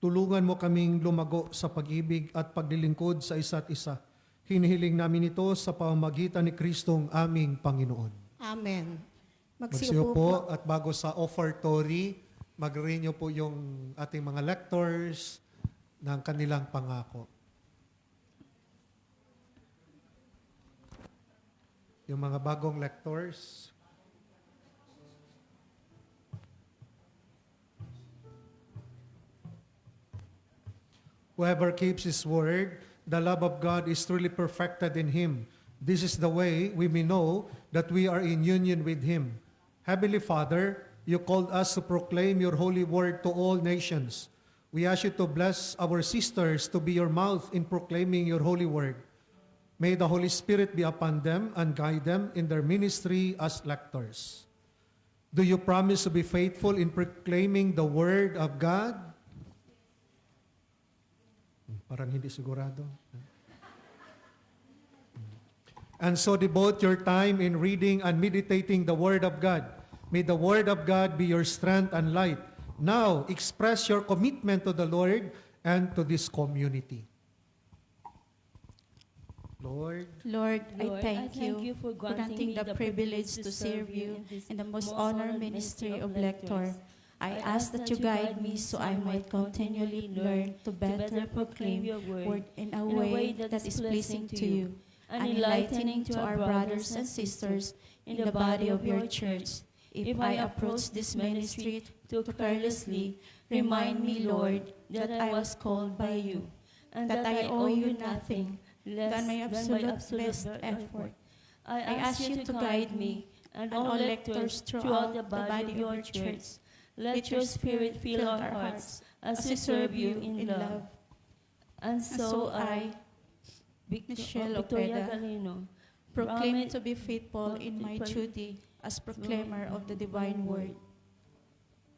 Tulungan mo kaming lumago sa pag-ibig at paglilingkod sa isa't isa. Hinihiling namin ito sa pamamagitan ni Kristong aming Panginoon. Amen. Magsiyo po at bago sa offertory, mag-renew po yung ating mga lectors ng kanilang pangako. Yung mga bagong lectors, whoever keeps His word, the love of God is truly perfected in him. This is the way we may know that we are in union with Him. Heavenly Father, you called us to proclaim your holy word to all nations. We ask you to bless our sisters to be your mouth in proclaiming your holy word. May the Holy Spirit be upon them and guide them in their ministry as lectors. Do you promise to be faithful in proclaiming the word of God? Parang hindi sigurado. And so devote your time in reading and meditating the Word of God. May the Word of God be your strength and light. Now, express your commitment to the Lord and to this community. Lord, Lord, I Lord, thank you for granting the privilege to serve you in the most honored ministry of lector. I ask that you guide me so I might continually learn to better proclaim your word in a way that is pleasing to you and enlightening to our brothers and sisters in the body of your church. If I approach this ministry too carelessly, remind me, Lord, that I was called by you and that I owe you nothing less than my absolute best effort. I ask you to guide me and all lectors throughout the body of your church. Let your Spirit fill our hearts as we serve you in love. And so I, Michelle Victoria Galeno, proclaim to be faithful in my duty as proclaimer of the divine word.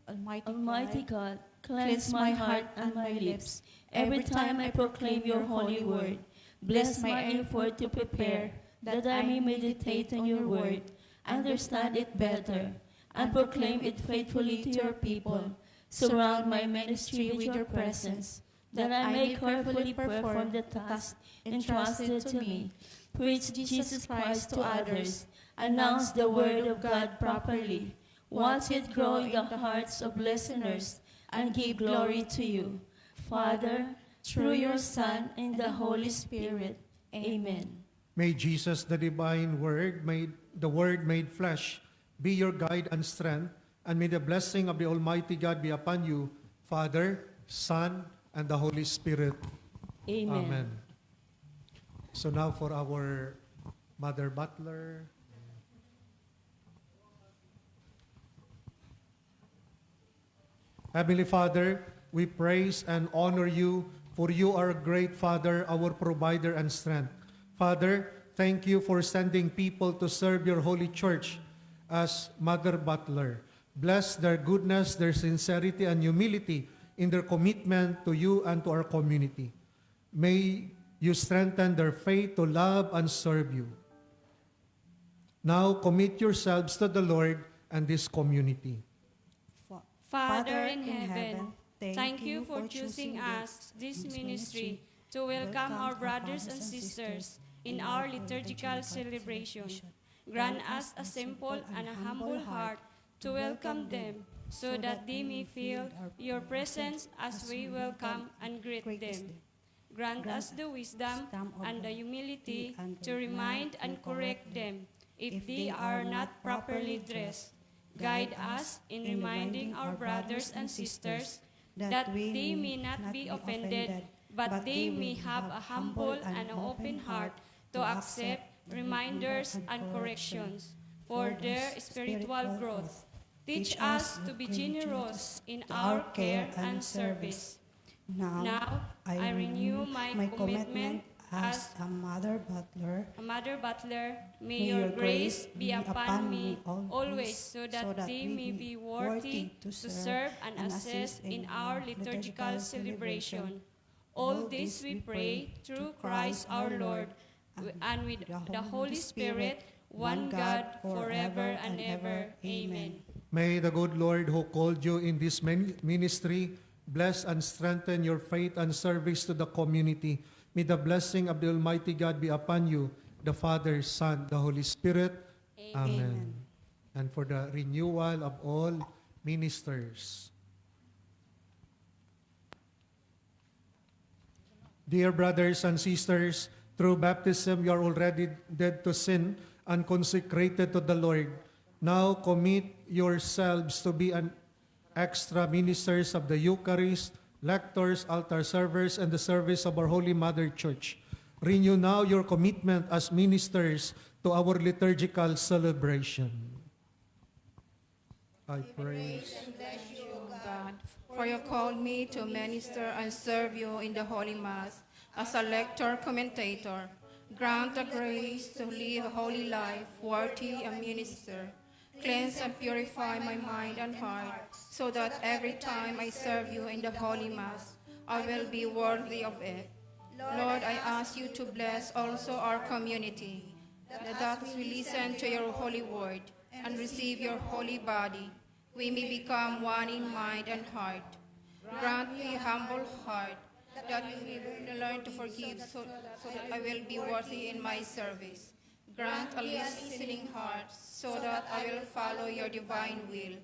Almighty God, cleanse my heart and my lips every time I proclaim your holy word. Bless my effort to prepare, that I may meditate on your word, understand it better, and proclaim it faithfully to your people. Surround my ministry with your presence, that I may carefully perform the task entrusted to me. Preach Jesus Christ to others, announce the word of God properly, watch it grow in the hearts of listeners, and give glory to you, Father, through your Son and the Holy Spirit. Amen. may Jesus, the divine Word, the Word made flesh, be your guide and strength, and may the blessing of the Almighty God be upon you, Father, Son, and the Holy Spirit. Amen. Amen. So now for our Mother Butler. Heavenly Father, we praise and honor you, for you are a great Father, our provider and strength. Father, thank you for sending people to serve your holy church as Mother Butler. Bless their goodness, their sincerity, and humility in their commitment to you and to our community. May you strengthen their faith to love and serve you. Now commit yourselves to the Lord and this community. Father in heaven, thank you for choosing us, this ministry, to welcome our brothers and sisters in our liturgical celebration. Grant us a simple and a humble heart to welcome them, so that they may feel your presence as we welcome and greet them. Grant us the wisdom and the humility to remind and correct them if they are not properly dressed. Guide us in reminding our brothers and sisters that they may not be offended, but they may have a humble and an open heart to accept reminders and corrections for their spiritual growth. Teach us to be generous in our care and service. Now, I renew my commitment as a mother butler. May your grace be upon me always, so that they may be worthy to serve and assist in our liturgical celebration. All this we pray through Christ our Lord, and with the Holy Spirit, one God, forever and ever. Amen. May the good Lord who called you in this ministry bless and strengthen your faith and service to the community. May the blessing of the Almighty God be upon you, the Father, Son, the Holy Spirit. Amen. And for the renewal of all ministers. Dear brothers and sisters, through baptism you are already dead to sin and consecrated to the Lord. Now commit yourselves to be an extra ministers of the Eucharist, lectors, altar servers, and the service of our Holy Mother Church. Renew now your commitment as ministers to our liturgical celebration. I praise and bless you, O God, for you called me to minister and serve you in the Holy Mass as a lector commentator. Grant the grace to live a holy life worthy a minister. Cleanse and purify my mind and heart, so that every time I serve you in the Holy Mass, I will be worthy of it. Lord, I ask you to bless also our community, that as we listen to your holy word and receive your holy body, we may become one in mind and heart. Grant me a humble heart, that we may learn to forgive, so that I will be worthy in my service. Grant a listening heart, so that I will follow your divine will.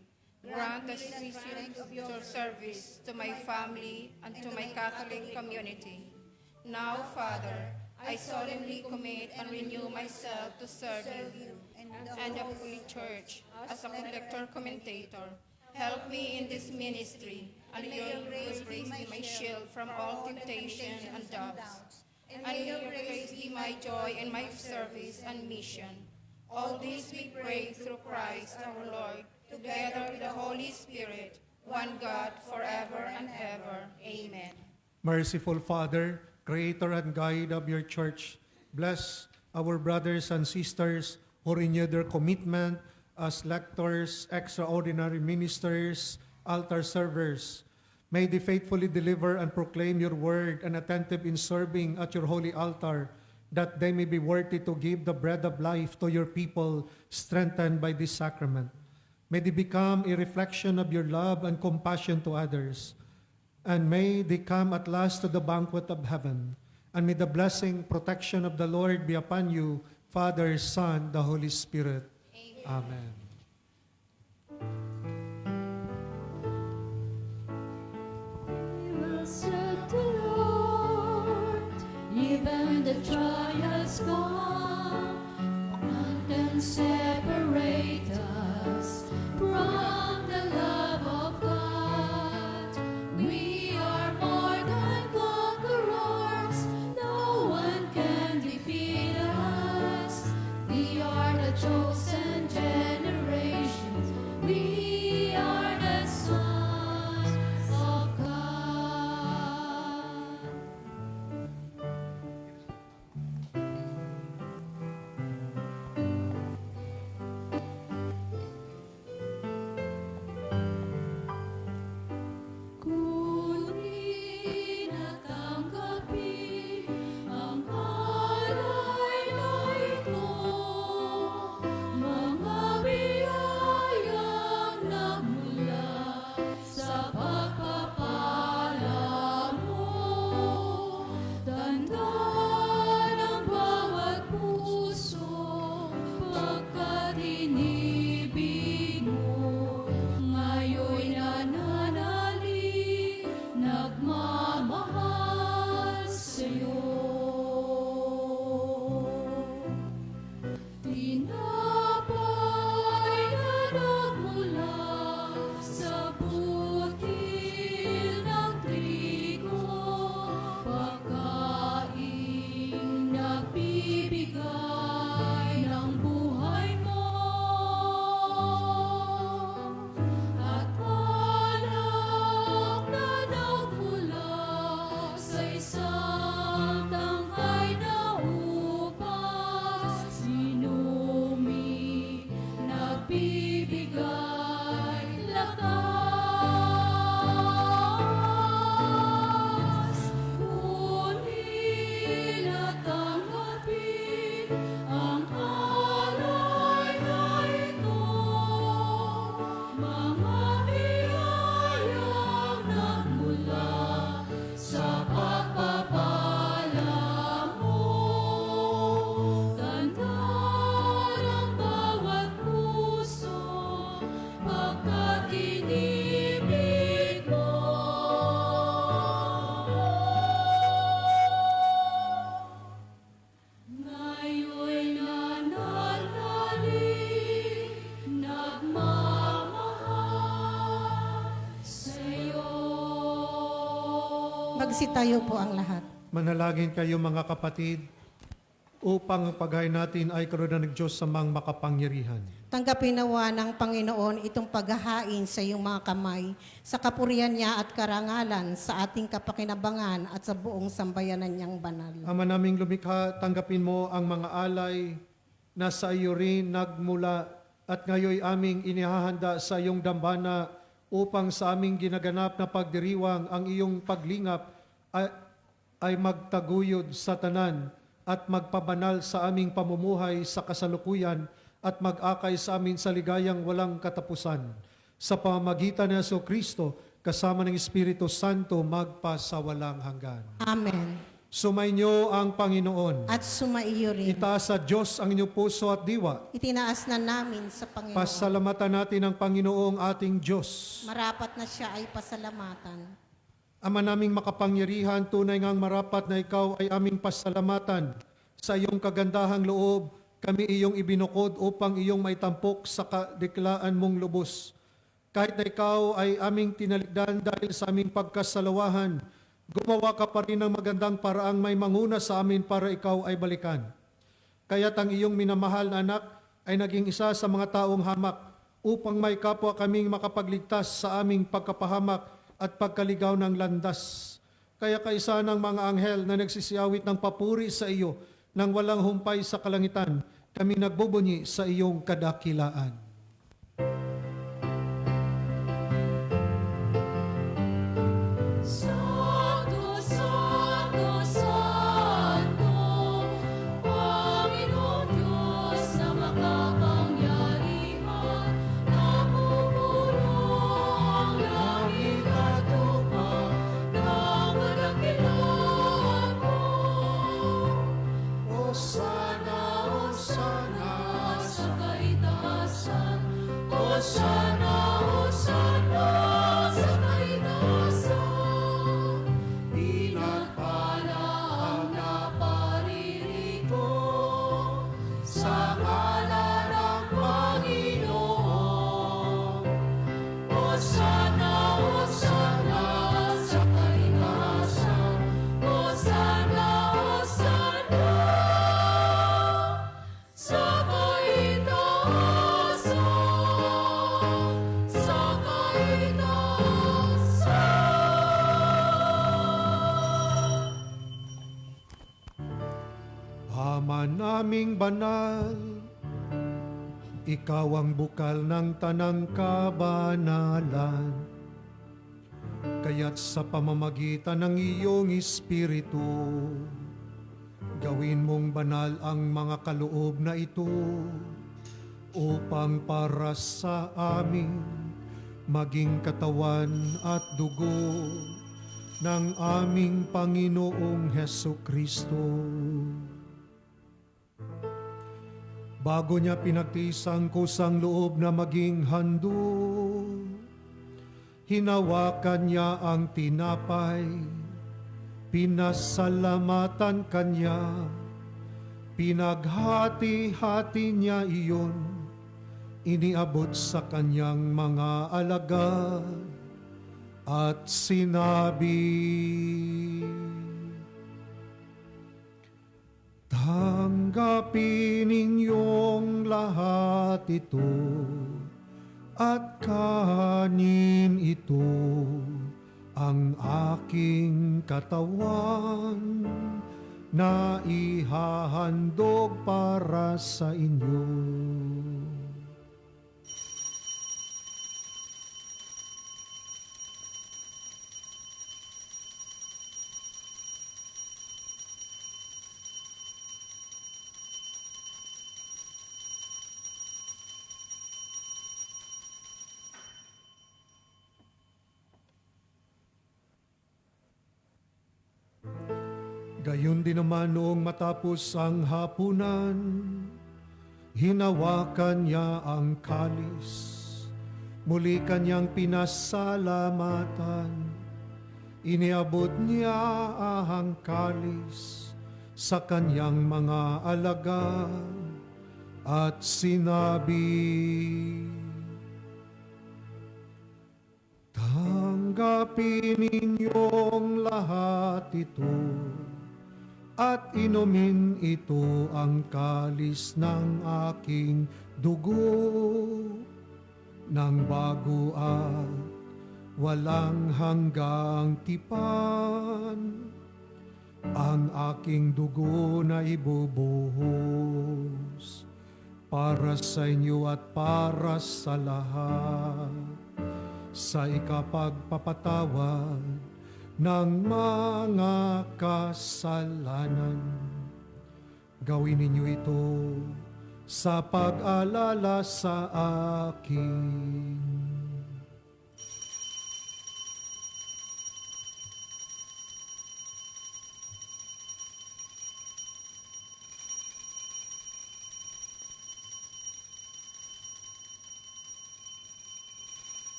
Grant the strength of your service to my family and to my Catholic community. Now, Father, I solemnly commit and renew myself to serve you and the Holy Church as a lector commentator. Help me in this ministry, and your grace be my shield from all temptation and doubts. And may your grace be my joy in my service and mission. All this we pray through Christ our Lord, together with the Holy Spirit, one God, forever and ever. Amen. Merciful Father, Creator and Guide of your Church, bless our brothers and sisters who renew their commitment as lectors, extraordinary ministers, altar servers. May they faithfully deliver and proclaim your word and attentive in serving at your holy altar, that they may be worthy to give the bread of life to your people, strengthened by this sacrament. May they become a reflection of your love and compassion to others. And may they come at last to the banquet of heaven. And may the blessing, protection of the Lord be upon you, Father, Son, the Holy Spirit. Amen. Serve the Lord, even the trials come, none can separate us from the love of God. We are more than conquerors, no one can defeat us. We are the chosen generation. Magsitayo po ang lahat. Manalangin kayo mga kapatid upang ang paghain natin ay karunan ng Diyos sa mga makapangyarihan. Tanggapin nawa ng Panginoon itong paghahain sa iyong mga kamay, sa kapurihan niya at karangalan, sa ating kapakinabangan at sa buong sambayanan niyang banal. Ama naming lumikha, tanggapin mo ang mga alay na sa iyo rin nagmula at ngayon aming inihahanda sa iyong dambana upang sa aming ginaganap na pagdiriwang ang iyong paglingap ay magtaguyod sa tanan at magpabanal sa aming pamumuhay sa kasalukuyan at mag-akay sa amin sa ligayang walang katapusan. Sa pamamagitan ni Jesucristo, kasama ng Espiritu Santo, magpasawalang hanggan. Amen. Sumainyo ang Panginoon. At sumaiyo rin. Itaas sa Diyos ang inyong puso at diwa. Itinaas na namin sa Panginoon. Pasalamatan natin ang Panginoong ating Diyos. Marapat na siya ay pasalamatan. Ama naming makapangyarihan, tunay ngang marapat na ikaw ay aming pasalamatan. Sa iyong kagandahang loob, kami iyong ibinukod upang iyong maitampok sa kadiklaan mong lubos. Kahit na ikaw ay aming tinalikdan dahil sa aming pagkasalawahan, gumawa ka pa rin ng magandang paraang may manguna sa amin para ikaw ay balikan. Kaya't ang iyong minamahal na anak ay naging isa sa mga taong hamak upang may kapwa kaming makapagligtas sa aming pagkapahamak at pagkaligaw ng landas. Kaya kaisa ng mga anghel na nagsisiyawit ng papuri sa iyo nang walang humpay sa kalangitan, kami nagbubunyi sa iyong kadakilaan. Santo, Santo, Santo, Panginoon Diyos na makapangyarihan, napupuno ang langit at lupa ng kadakilaan mo. Hosana, Hosana, Sa kaitaasan, Hosana, Hosana, sa kaitaasan. Pinagpala ang naparirito sa ngalan ng Panginoon. Hosana, Hosana, sa kaitaasan. Hosana, Hosana, sa kaitaasan. Sa kaitaasan. Ama naming banal, ikaw ang bukal ng tanang kabanalan. Kaya't sa pamamagitan ng iyong Espiritu, gawin mong banal ang mga kaloob na ito upang para sa amin maging katawan at dugo ng aming Panginoong Hesukristo. Bago niya pinagtiis ang kusang loob na maging handog, hinawakan niya ang tinapay, pinasalamatan kanya, pinaghati-hati niya iyon, iniabot sa kanyang mga alagad at sinabi, tanggapin ninyong lahat ito at kanin ito, ang aking katawan na ihahandog para sa inyo. Gayon din naman noong matapos ang hapunan, hinawakan niya ang kalis, muli kanyang pinasalamatan, iniabot niya ang kalis sa kanyang mga alagad at sinabi, tanggapin Tanggapin ninyong lahat ito at inumin ito ang kalis ng aking dugo ng bago at walang hanggang tipan. Ang aking dugo na ibubuhos para sa inyo at para sa lahat, sa ikapagpapatawad ng mga kasalanan. Gawin ninyo ito sa pag-alala sa akin.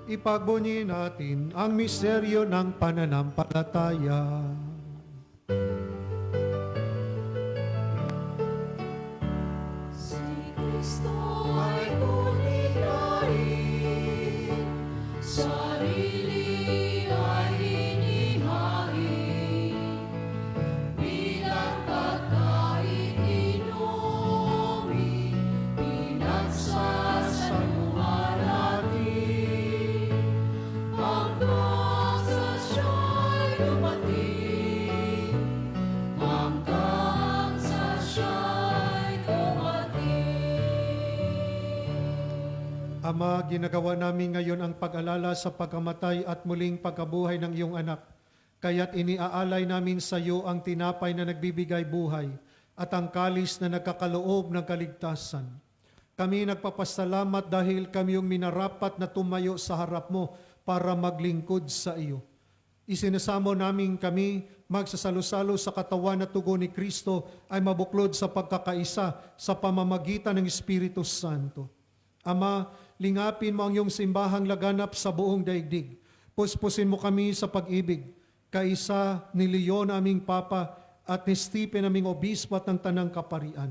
Ipagbunyi natin ang misteryo ng pananampalataya. Si Kristo ay punitahin, sarili ay inihain, bilang pagkain inumin, pinagsasaluhan natin, hanggang sa siya'y dumating, hanggang sa siya'y dumating. Ama, ginagawa namin ngayon ang pag-alala sa pagkamatay at muling pagkabuhay ng iyong anak. Kaya't iniaalay namin sa iyo ang tinapay na nagbibigay buhay at ang kalis na nagkakaloob ng kaligtasan. Kami nagpapasalamat dahil kami yung minarapat na tumayo sa harap mo para maglingkod sa iyo. Isinasamo namin kami magsasalo-salo sa katawan at tugon ni Kristo ay mabuklod sa pagkakaisa sa pamamagitan ng Espiritu Santo. Ama, lingapin mo ang iyong simbahang laganap sa buong daigdig. Puspusin mo kami sa pag-ibig, kaisa ni Leon aming Papa at ni Stephen aming Obispo at ng Tanang Kaparian.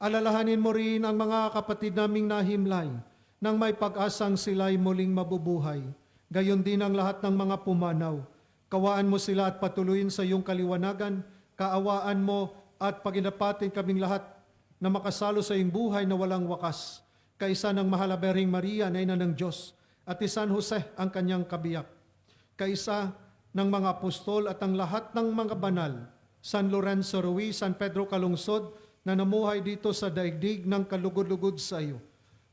Alalahanin mo rin ang mga kapatid naming nahimlay nang may pag-asang sila'y muling mabubuhay. Gayon din ang lahat ng mga pumanaw. Kawaan mo sila at patuloyin sa iyong kaliwanagan, kaawaan mo at paginapatin kaming lahat na makasalo sa iyong buhay na walang wakas. Kaisa ng mahal na Birheng Maria na ina ng Diyos at ni San Jose ang kanyang kabiyak. Kaisa ng mga apostol at ang lahat ng mga banal, San Lorenzo Ruiz, San Pedro Calungsod, na namuhay dito sa daigdig ng kalugod-lugod sa iyo.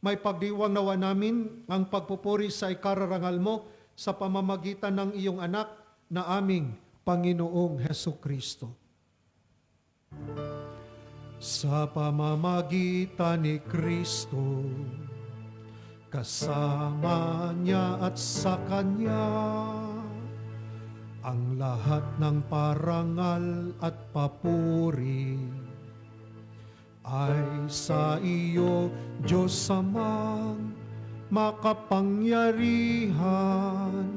May pagdiwang nawa namin ang pagpupuri sa ikararangal mo sa pamamagitan ng iyong anak na aming Panginoong Hesukristo. Sa pamamagitan ni Kristo, kasama niya at sa Kanya, ang lahat ng parangal at papuri ay sa iyo, Diyos Amang makapangyarihan,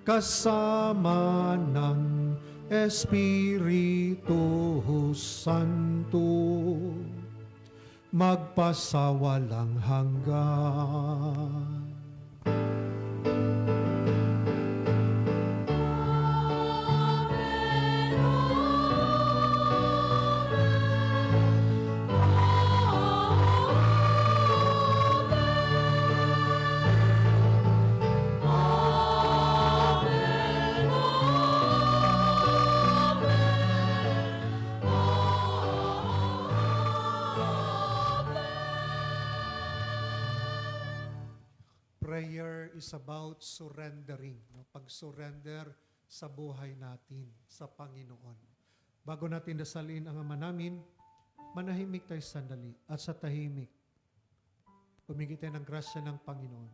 kasama ng Espiritu Santo, magpasawalang hanggan. Prayer is about surrendering, pag-surrender sa buhay natin sa Panginoon. Bago natin dasalin ang Ama namin, manahimik tayo sandali at sa tahimik, humingi tayo ng grasya ng Panginoon.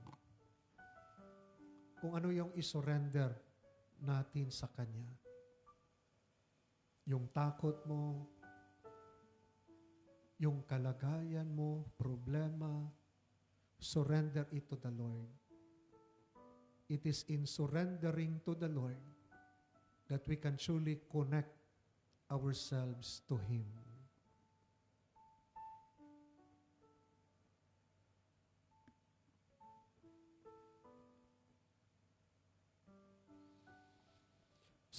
Kung ano yung isurrender natin sa Kanya. Yung takot mo, yung kalagayan mo, problema, surrender it to the Lord. It is in surrendering to the Lord that we can truly connect ourselves to Him.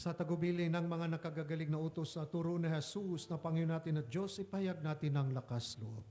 Sa tagubili ng mga nakagagaling na utos sa turo ni Jesus na Panginoon natin at Diyos, ipahayag natin ang lakas loob.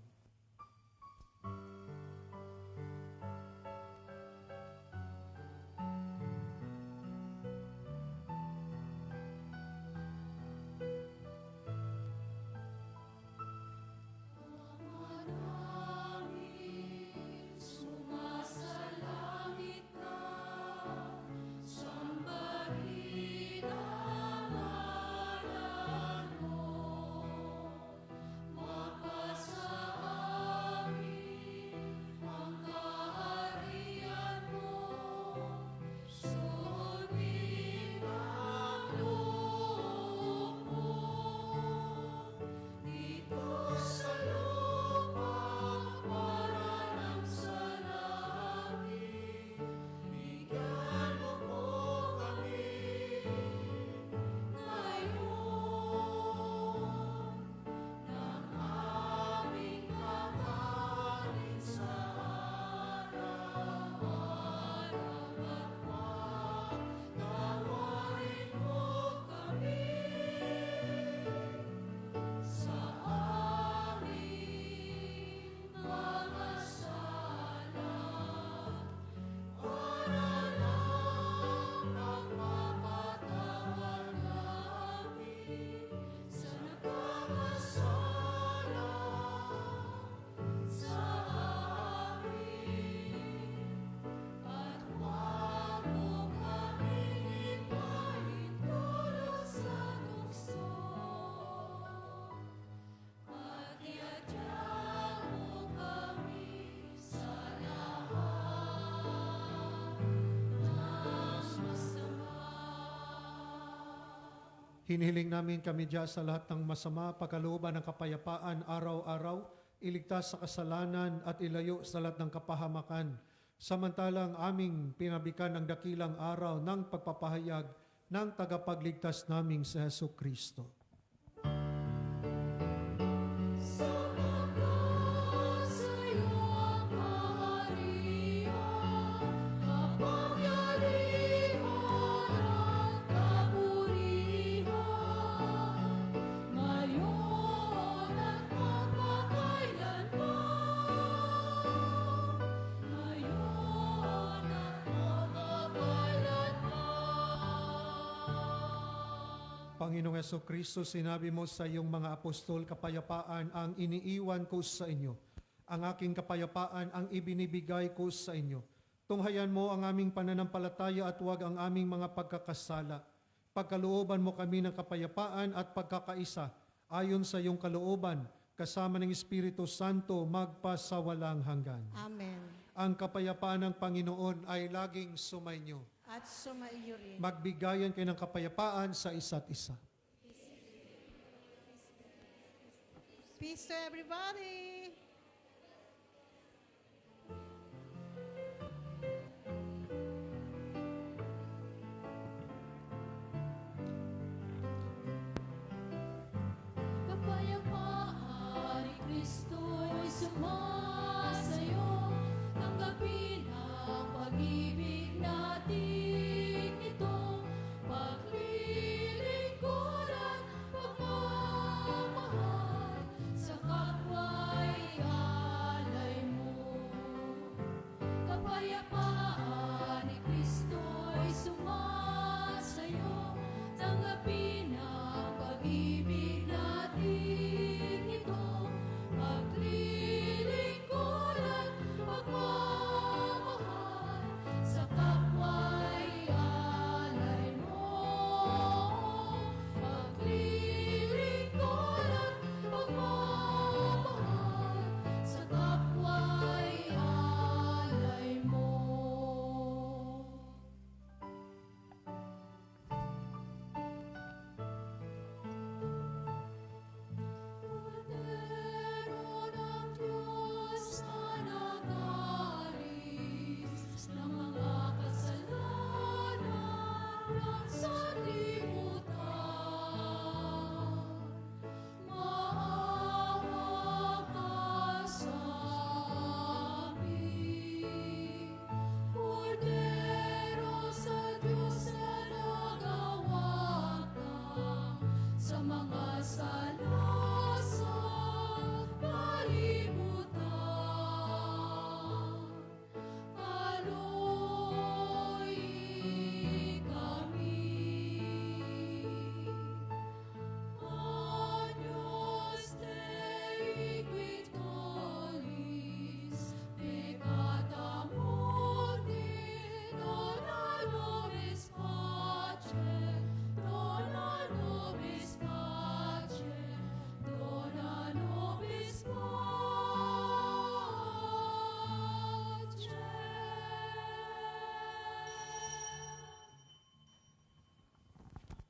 Hinihiling namin kami diyan sa lahat ng masama, pagkalooban ng kapayapaan araw-araw, iligtas sa kasalanan at ilayo sa lahat ng kapahamakan. Samantalang aming pinabikan ang dakilang araw ng pagpapahayag ng tagapagligtas naming si Jesucristo. Panginoong Jesucristo, sinabi mo sa iyong mga apostol, kapayapaan ang iniiwan ko sa inyo. Ang aking kapayapaan ang ibinibigay ko sa inyo. Tunghayan mo ang aming pananampalataya at huwag ang aming mga pagkakasala. Pagkalooban mo kami ng kapayapaan at pagkakaisa ayon sa iyong kalooban, kasama ng Espiritu Santo magpasawalang hanggan. Amen. Ang kapayapaan ng Panginoon ay laging sumainyo. At sumaiyo rin. Magbigayan kayo ng kapayapaan sa isa't isa. Peace to everybody! Kapayapaan ni Kristo'y sumasayo, tanggapin ang pag-ibig natin ito, paglilingkuran, pagmamahal, sa kapwa'y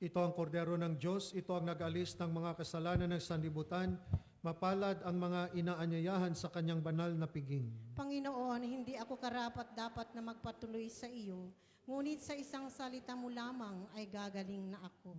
Ito ang kordero ng Diyos, ito ang nag-alis ng mga kasalanan ng sanlibutan. Mapalad ang mga inaanyayahan sa kanyang banal na piging. Panginoon, hindi ako karapat-dapat na magpatuloy sa iyo, ngunit sa isang salita mo lamang ay gagaling na ako.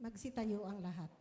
Magsitayo ang lahat.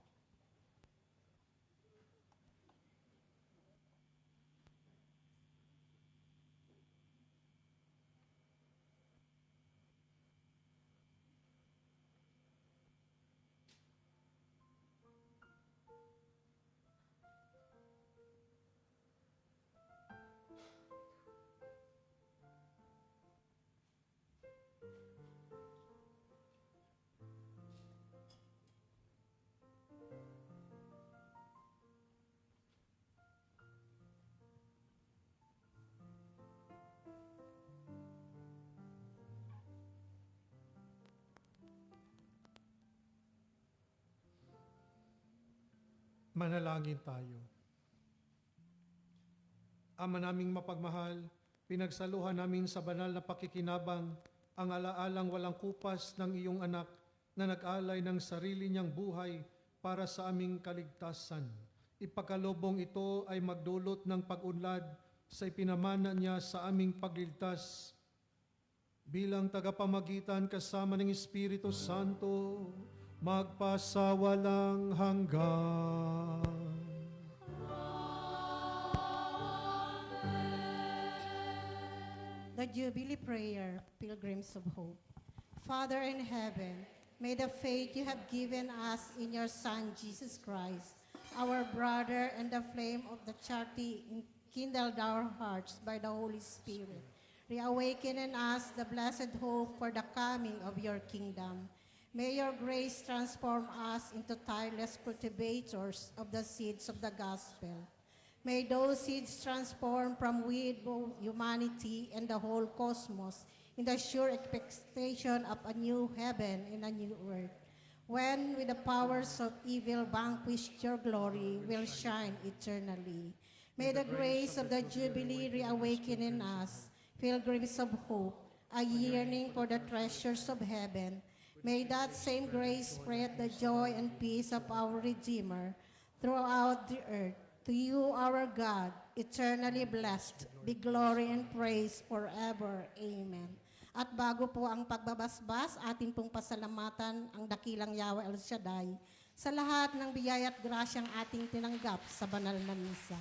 Manalangin tayo. Ama naming mapagmahal, pinagsaluhan namin sa banal na pakikinabang ang alaalang walang kupas ng iyong anak na nag-alay ng sarili niyang buhay para sa aming kaligtasan. Ipagkalobong ito ay magdulot ng pag-unlad sa ipinamana niya sa aming pagligtas bilang tagapamagitan kasama ng Espiritu Santo magpasawalang hanggan. The Jubilee Prayer, Pilgrims of Hope. Father in heaven, may the faith you have given us in your Son, Jesus Christ, our brother, and the flame of the charity kindled our hearts by the Holy Spirit, reawaken in us the blessed hope for the coming of your kingdom. May your grace transform us into tireless cultivators of the seeds of the gospel. May those seeds transform from weed both humanity and the whole cosmos in the sure expectation of a new heaven and a new earth, when with the powers of evil vanquished, your glory will shine eternally. May the grace of the Jubilee reawaken in us, pilgrims of hope, a yearning for the treasures of heaven. May that same grace spread the joy and peace of our Redeemer throughout the earth. To you, our God, eternally blessed, be glory and praise forever. Amen. At bago po ang pagbabasbas, atin pong pasalamatan ang dakilang Yahweh El Shaddai sa lahat ng biyaya at grasyang ating tinanggap sa banal na misa.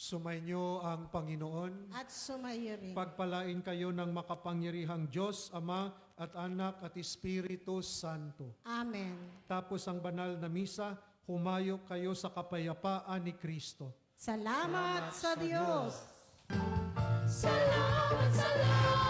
Sumainyo ang Panginoon. At sumayo rin. Pagpalain kayo ng makapangyarihang Diyos, Ama at Anak at Espiritu Santo. Amen. Tapos ang banal na misa, humayo kayo sa kapayapaan ni Kristo. Salamat sa Diyos. Salamat, salamat.